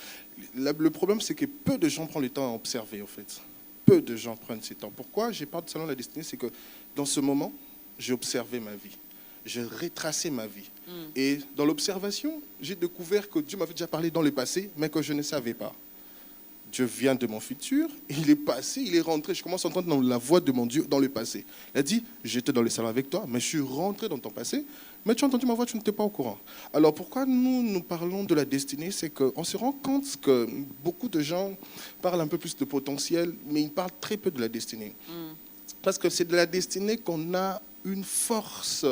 Le problème, c'est que peu de gens prennent le temps à observer, en fait. Peu de gens prennent ce temps. Pourquoi j'ai parlé de Salon de la destinée? C'est que dans ce moment, j'ai observé ma vie. J'ai retracé ma vie. Et dans l'observation, j'ai découvert que Dieu m'avait déjà parlé dans le passé, mais que je ne savais pas. Dieu vient de mon futur, il est passé, il est rentré. Je commence à entendre la voix de mon Dieu dans le passé. Il a dit, j'étais dans le salon avec toi, mais je suis rentré dans ton passé, mais tu as entendu ma voix, tu n'étais pas au courant. Alors pourquoi nous parlons de la destinée? C'est qu'on se rend compte que beaucoup de gens parlent un peu plus de potentiel, mais ils parlent très peu de la destinée. Parce que c'est de la destinée qu'on a une force,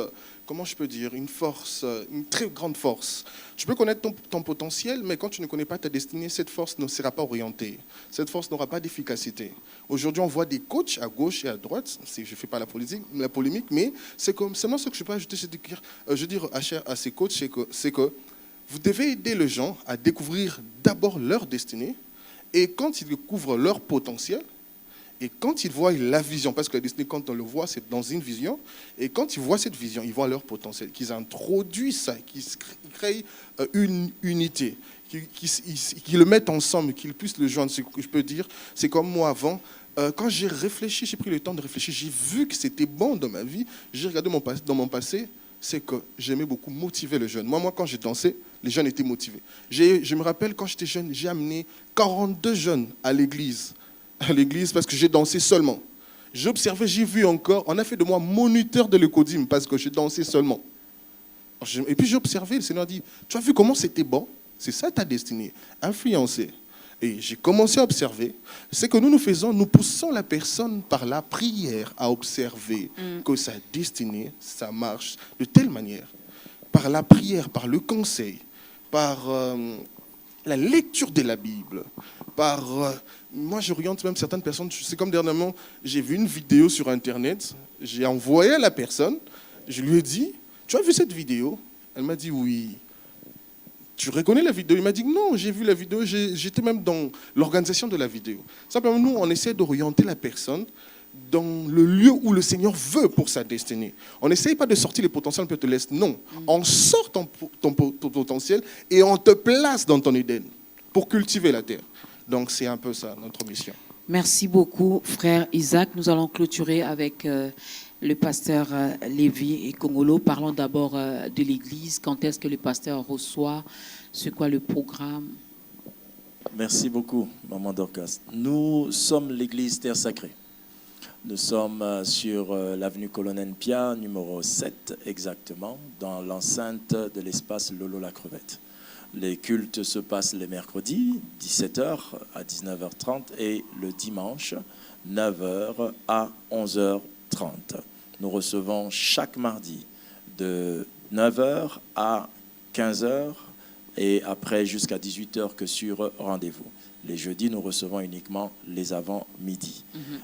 comment je peux dire, une force, une très grande force. Tu peux connaître ton potentiel, mais quand tu ne connais pas ta destinée, cette force ne sera pas orientée. Cette force n'aura pas d'efficacité. Aujourd'hui, on voit des coachs à gauche et à droite. Je ne fais pas la polémique, mais c'est comme seulement ce que je peux ajouter, c'est de dire, je dis à ces coachs, c'est que vous devez aider les gens à découvrir d'abord leur destinée, et quand ils découvrent leur potentiel, et quand ils voient la vision, parce que la destinée, quand on le voit, c'est dans une vision, et quand ils voient cette vision, ils voient leur potentiel, qu'ils introduisent ça, qu'ils créent une unité, qu'ils le mettent ensemble, qu'ils puissent le joindre. Ce que je peux dire, c'est comme moi avant, quand j'ai réfléchi, j'ai pris le temps de réfléchir, j'ai vu que c'était bon dans ma vie, j'ai regardé dans mon passé, c'est que j'aimais beaucoup motiver les jeunes. Moi, quand j'ai dansé, les jeunes étaient motivés. Je me rappelle, quand j'étais jeune, j'ai amené 42 jeunes à l'église parce que j'ai dansé seulement. J'ai observé, j'ai vu encore, on a fait de moi moniteur de l'écodim parce que j'ai dansé seulement. Et puis j'ai observé, le Seigneur a dit, tu as vu comment c'était bon? C'est ça ta destinée, influencer. Et j'ai commencé à observer. C'est que nous faisons, nous poussons la personne par la prière à observer que sa destinée, ça marche de telle manière. Par la prière, par le conseil, par la lecture de la Bible, par... moi, j'oriente même certaines personnes. C'est comme dernièrement, j'ai vu une vidéo sur Internet. J'ai envoyé à la personne. Je lui ai dit, tu as vu cette vidéo? Elle m'a dit oui. Tu reconnais la vidéo? Il m'a dit non, j'ai vu la vidéo. J'étais même dans l'organisation de la vidéo. Simplement, nous, on essaie d'orienter la personne dans le lieu où le Seigneur veut pour sa destinée. On n'essaye pas de sortir les potentiels pour te laisser. Non, on sort ton potentiel et on te place dans ton Éden pour cultiver la terre. Donc, c'est un peu ça, notre mission. Merci beaucoup, frère Isaac. Nous allons clôturer avec le pasteur Lévi et Kongolo. Parlons d'abord de l'Église. Quand est-ce que le pasteur reçoit? C'est quoi le programme? Merci beaucoup, Maman Dorcas. Nous sommes l'Église Terre Sacrée. Nous sommes sur l'avenue Colonel Pia, numéro 7 exactement, dans l'enceinte de l'espace Lolo la Crevette. Les cultes se passent les mercredis, 17h à 19h30, et le dimanche, 9h à 11h30. Nous recevons chaque mardi de 9h à 15h et après jusqu'à 18h que sur rendez-vous. Les jeudis, nous recevons uniquement les avant-midi.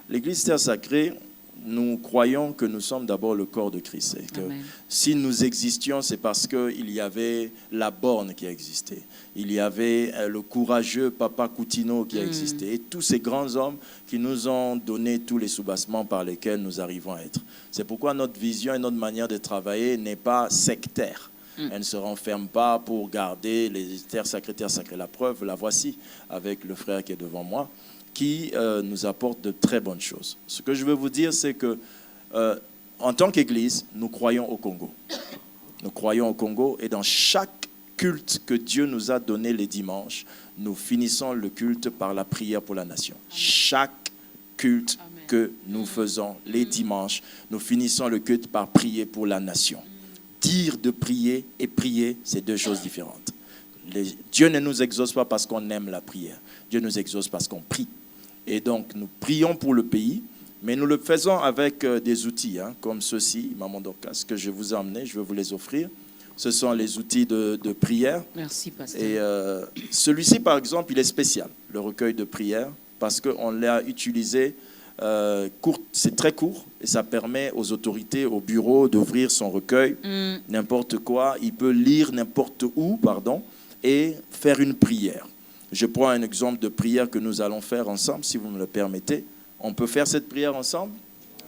L'Église Terre Sacrée, nous croyons que nous sommes d'abord le corps de Christ. Et que si nous existions, c'est parce qu'il y avait la borne qui a existé. Il y avait le courageux Papa Coutinho qui a existé. Et tous ces grands hommes qui nous ont donné tous les soubassements par lesquels nous arrivons à être. C'est pourquoi notre vision et notre manière de travailler n'est pas sectaire. Elle ne se renferme pas pour garder les terres sacrées. La preuve, la voici avec le frère qui est devant moi, qui nous apporte de très bonnes choses. Ce que je veux vous dire, c'est que en tant qu'Église, nous croyons au Congo. Nous croyons au Congo et dans chaque culte que Dieu nous a donné les dimanches, nous finissons le culte par la prière pour la nation. Chaque culte que nous faisons les dimanches, nous finissons le culte par prier pour la nation. Dire de prier et prier, c'est deux choses différentes. Dieu ne nous exauce pas parce qu'on aime la prière. Dieu nous exauce parce qu'on prie. Et donc, nous prions pour le pays, mais nous le faisons avec des outils, comme ceux-ci, Maman Dorcas, que je vous ai emmenés, je vais vous les offrir. Ce sont les outils de prière. Merci, pasteur. Et celui-ci, par exemple, il est spécial, le recueil de prière, parce qu'on l'a utilisé courte, c'est très court et ça permet aux autorités, au bureau d'ouvrir son recueil, n'importe quoi. Il peut lire n'importe où, et faire une prière. Je prends un exemple de prière que nous allons faire ensemble, si vous me le permettez. On peut faire cette prière ensemble?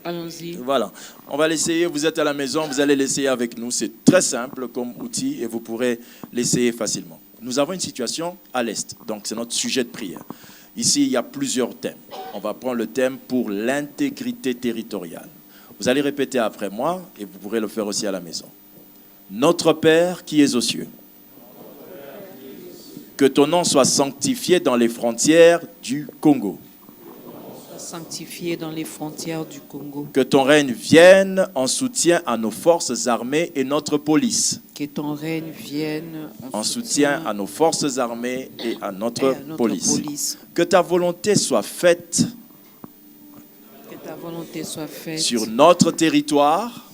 Allons-y. Voilà. On va l'essayer. Vous êtes à la maison, vous allez l'essayer avec nous. C'est très simple comme outil et vous pourrez l'essayer facilement. Nous avons une situation à l'Est, donc c'est notre sujet de prière. Ici, il y a plusieurs thèmes. On va prendre le thème pour l'intégrité territoriale. Vous allez répéter après moi et vous pourrez le faire aussi à la maison. Notre Père qui es aux cieux, que ton nom soit sanctifié dans les frontières du Congo. Sanctifié dans les frontières du Congo. Que ton règne vienne en soutien à nos forces armées et notre police. Que ton règne vienne en soutien à nos forces armées et à notre police. Que ta volonté soit faite, sur notre territoire,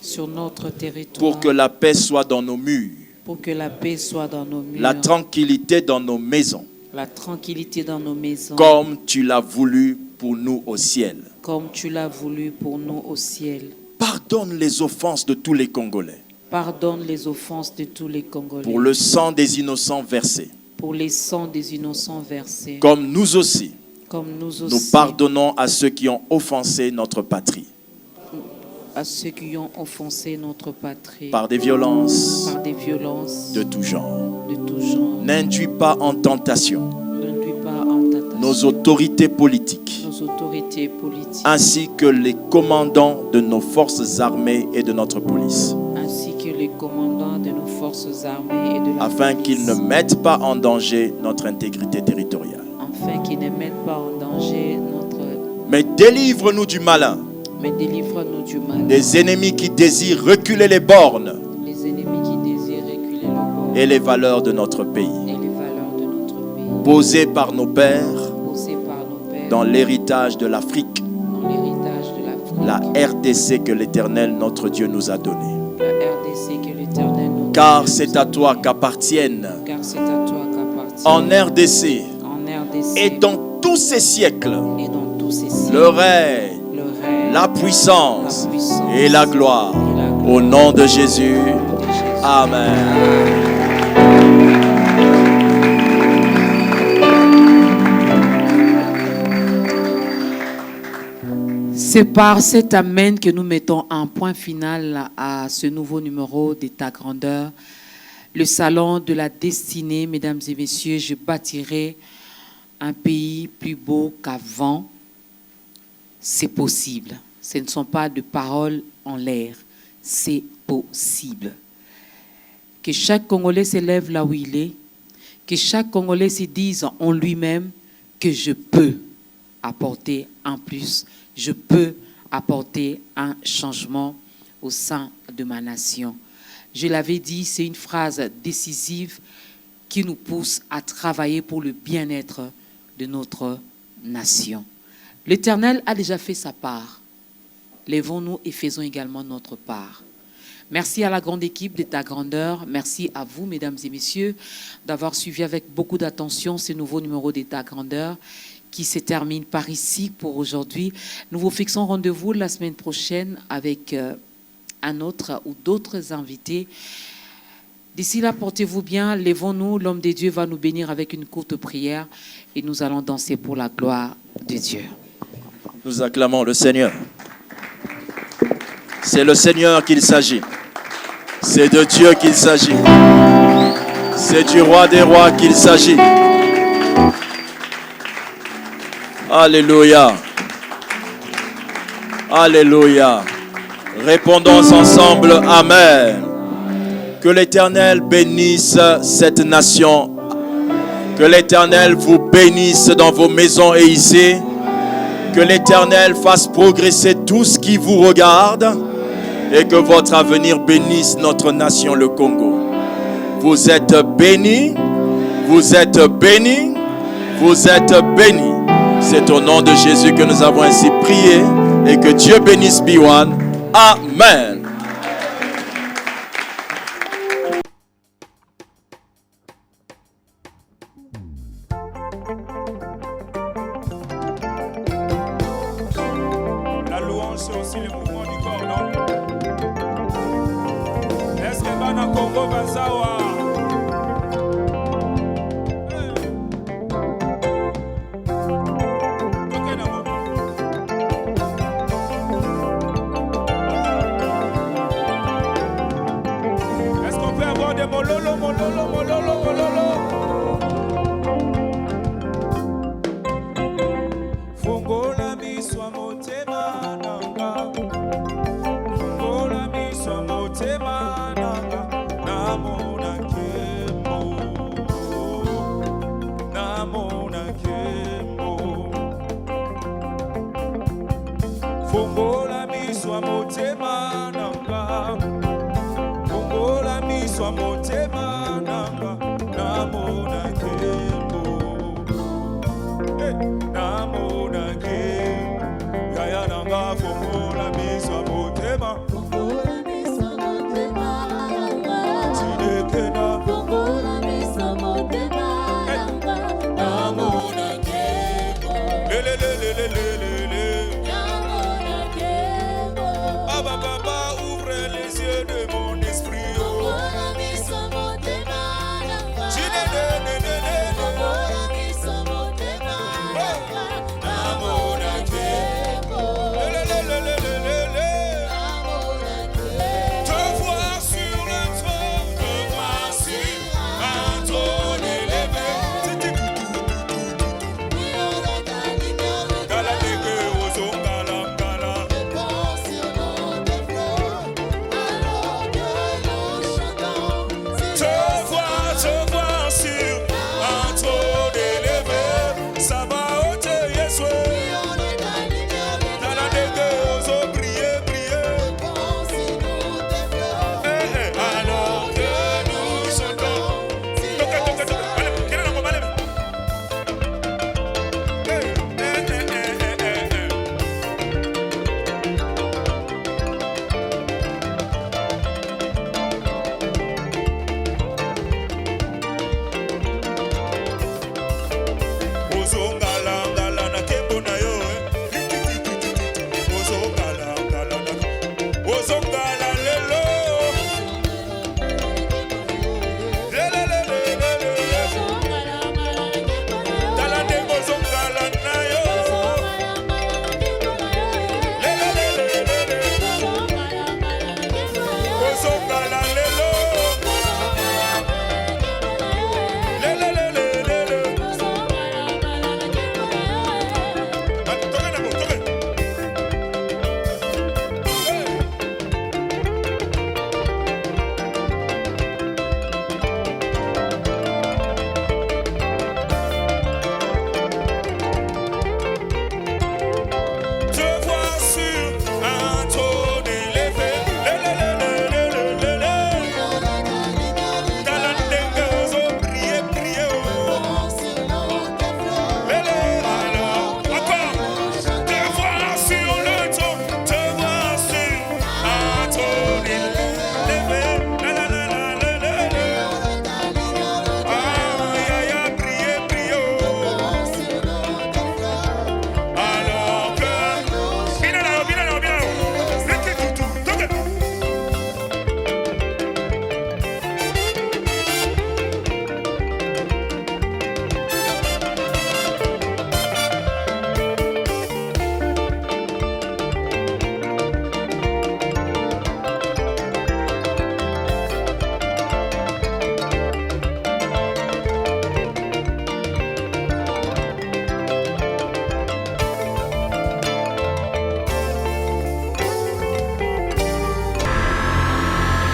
pour que la paix soit dans nos murs. Pour que la paix soit dans nos murs. La tranquillité dans nos maisons. La tranquillité dans nos maisons. Comme tu l'as voulu pour nous au ciel. Comme tu l'as voulu pour nous au ciel. Pardonne les offenses de tous les Congolais. Pardonne les offenses de tous les Congolais. Pour le sang des innocents versés. Pour les sangs des innocents versés. Comme nous aussi. Nous pardonnons à ceux qui ont offensé notre patrie. À ceux qui ont offensé notre patrie. Par des violences. Par des violences. De tout genre. De tout genre. N'induis pas en tentation. N'induis pas en tentation. Nos autorités politiques. Nos autorités politiques. Ainsi que les commandants de nos forces armées et de notre police. Ainsi que les commandants de nos forces armées et de la afin police. qu'ils ne mettent pas en danger notre intégrité territoriale. Afin qu'ils ne mettent pas en danger notre... Mais délivre-nous du malin. Mais délivre-nous du mal. Des ennemis qui désirent reculer les bornes. Les ennemis qui désirent reculer les bornes. Et les valeurs de notre pays. Et les valeurs de notre pays. Posées par nos pères. Posées par nos pères. Dans l'héritage de l'Afrique. Dans l'héritage de l'Afrique. La RDC que l'Éternel notre Dieu nous a donnée. La RDC que l'Éternel notre Car Dieu c'est nous a à toi donnée. qu'appartiennent. Car c'est à toi qu'appartient. En RDC. En RDC. Et dans tous ces siècles. Et dans tous ces siècles. Le règne. La puissance et la gloire. Au nom de Jésus. Amen. C'est par cet Amen que nous mettons un point final à ce nouveau numéro d'État Grandeur. Le salon de la destinée, mesdames et messieurs, je bâtirai un pays plus beau qu'avant. C'est possible. Ce ne sont pas de paroles en l'air. C'est possible. Que chaque Congolais s'élève là où il est. Que chaque Congolais se dise en lui-même que je peux apporter un plus. Je peux apporter un changement au sein de ma nation. Je l'avais dit, c'est une phrase décisive qui nous pousse à travailler pour le bien-être de notre nation. L'Éternel a déjà fait sa part. Lèvons-nous et faisons également notre part. Merci à la grande équipe d'État Grandeur. Merci à vous, mesdames et messieurs, d'avoir suivi avec beaucoup d'attention ce nouveau numéro d'État Grandeur qui se termine par ici pour aujourd'hui. Nous vous fixons rendez-vous la semaine prochaine avec un autre ou d'autres invités. D'ici là, portez-vous bien, lèvons-nous. L'homme de Dieu va nous bénir avec une courte prière et nous allons danser pour la gloire de Dieu. Nous acclamons le Seigneur. C'est le Seigneur qu'il s'agit. C'est de Dieu qu'il s'agit. C'est du roi des rois qu'il s'agit. Alléluia. Alléluia. Répondons ensemble, Amen. Que l'Éternel bénisse cette nation. Que l'Éternel vous bénisse dans vos maisons et ici. Que l'Éternel fasse progresser tout ce qui vous regarde. Et que votre avenir bénisse notre nation, le Congo. Vous êtes bénis. Vous êtes bénis. Vous êtes bénis. C'est au nom de Jésus que nous avons ainsi prié. Et que Dieu bénisse Biwan. Amen. na Congo Bazawa. Est-ce qu'on peut avoir des mololo, mololo, mololo, mololo? Fungola miswa motema nanga, fungola miswa motema nanga, namona kembo, namona kembo. Fungola miswa motema nanga, fungola miswa motema nanga, namona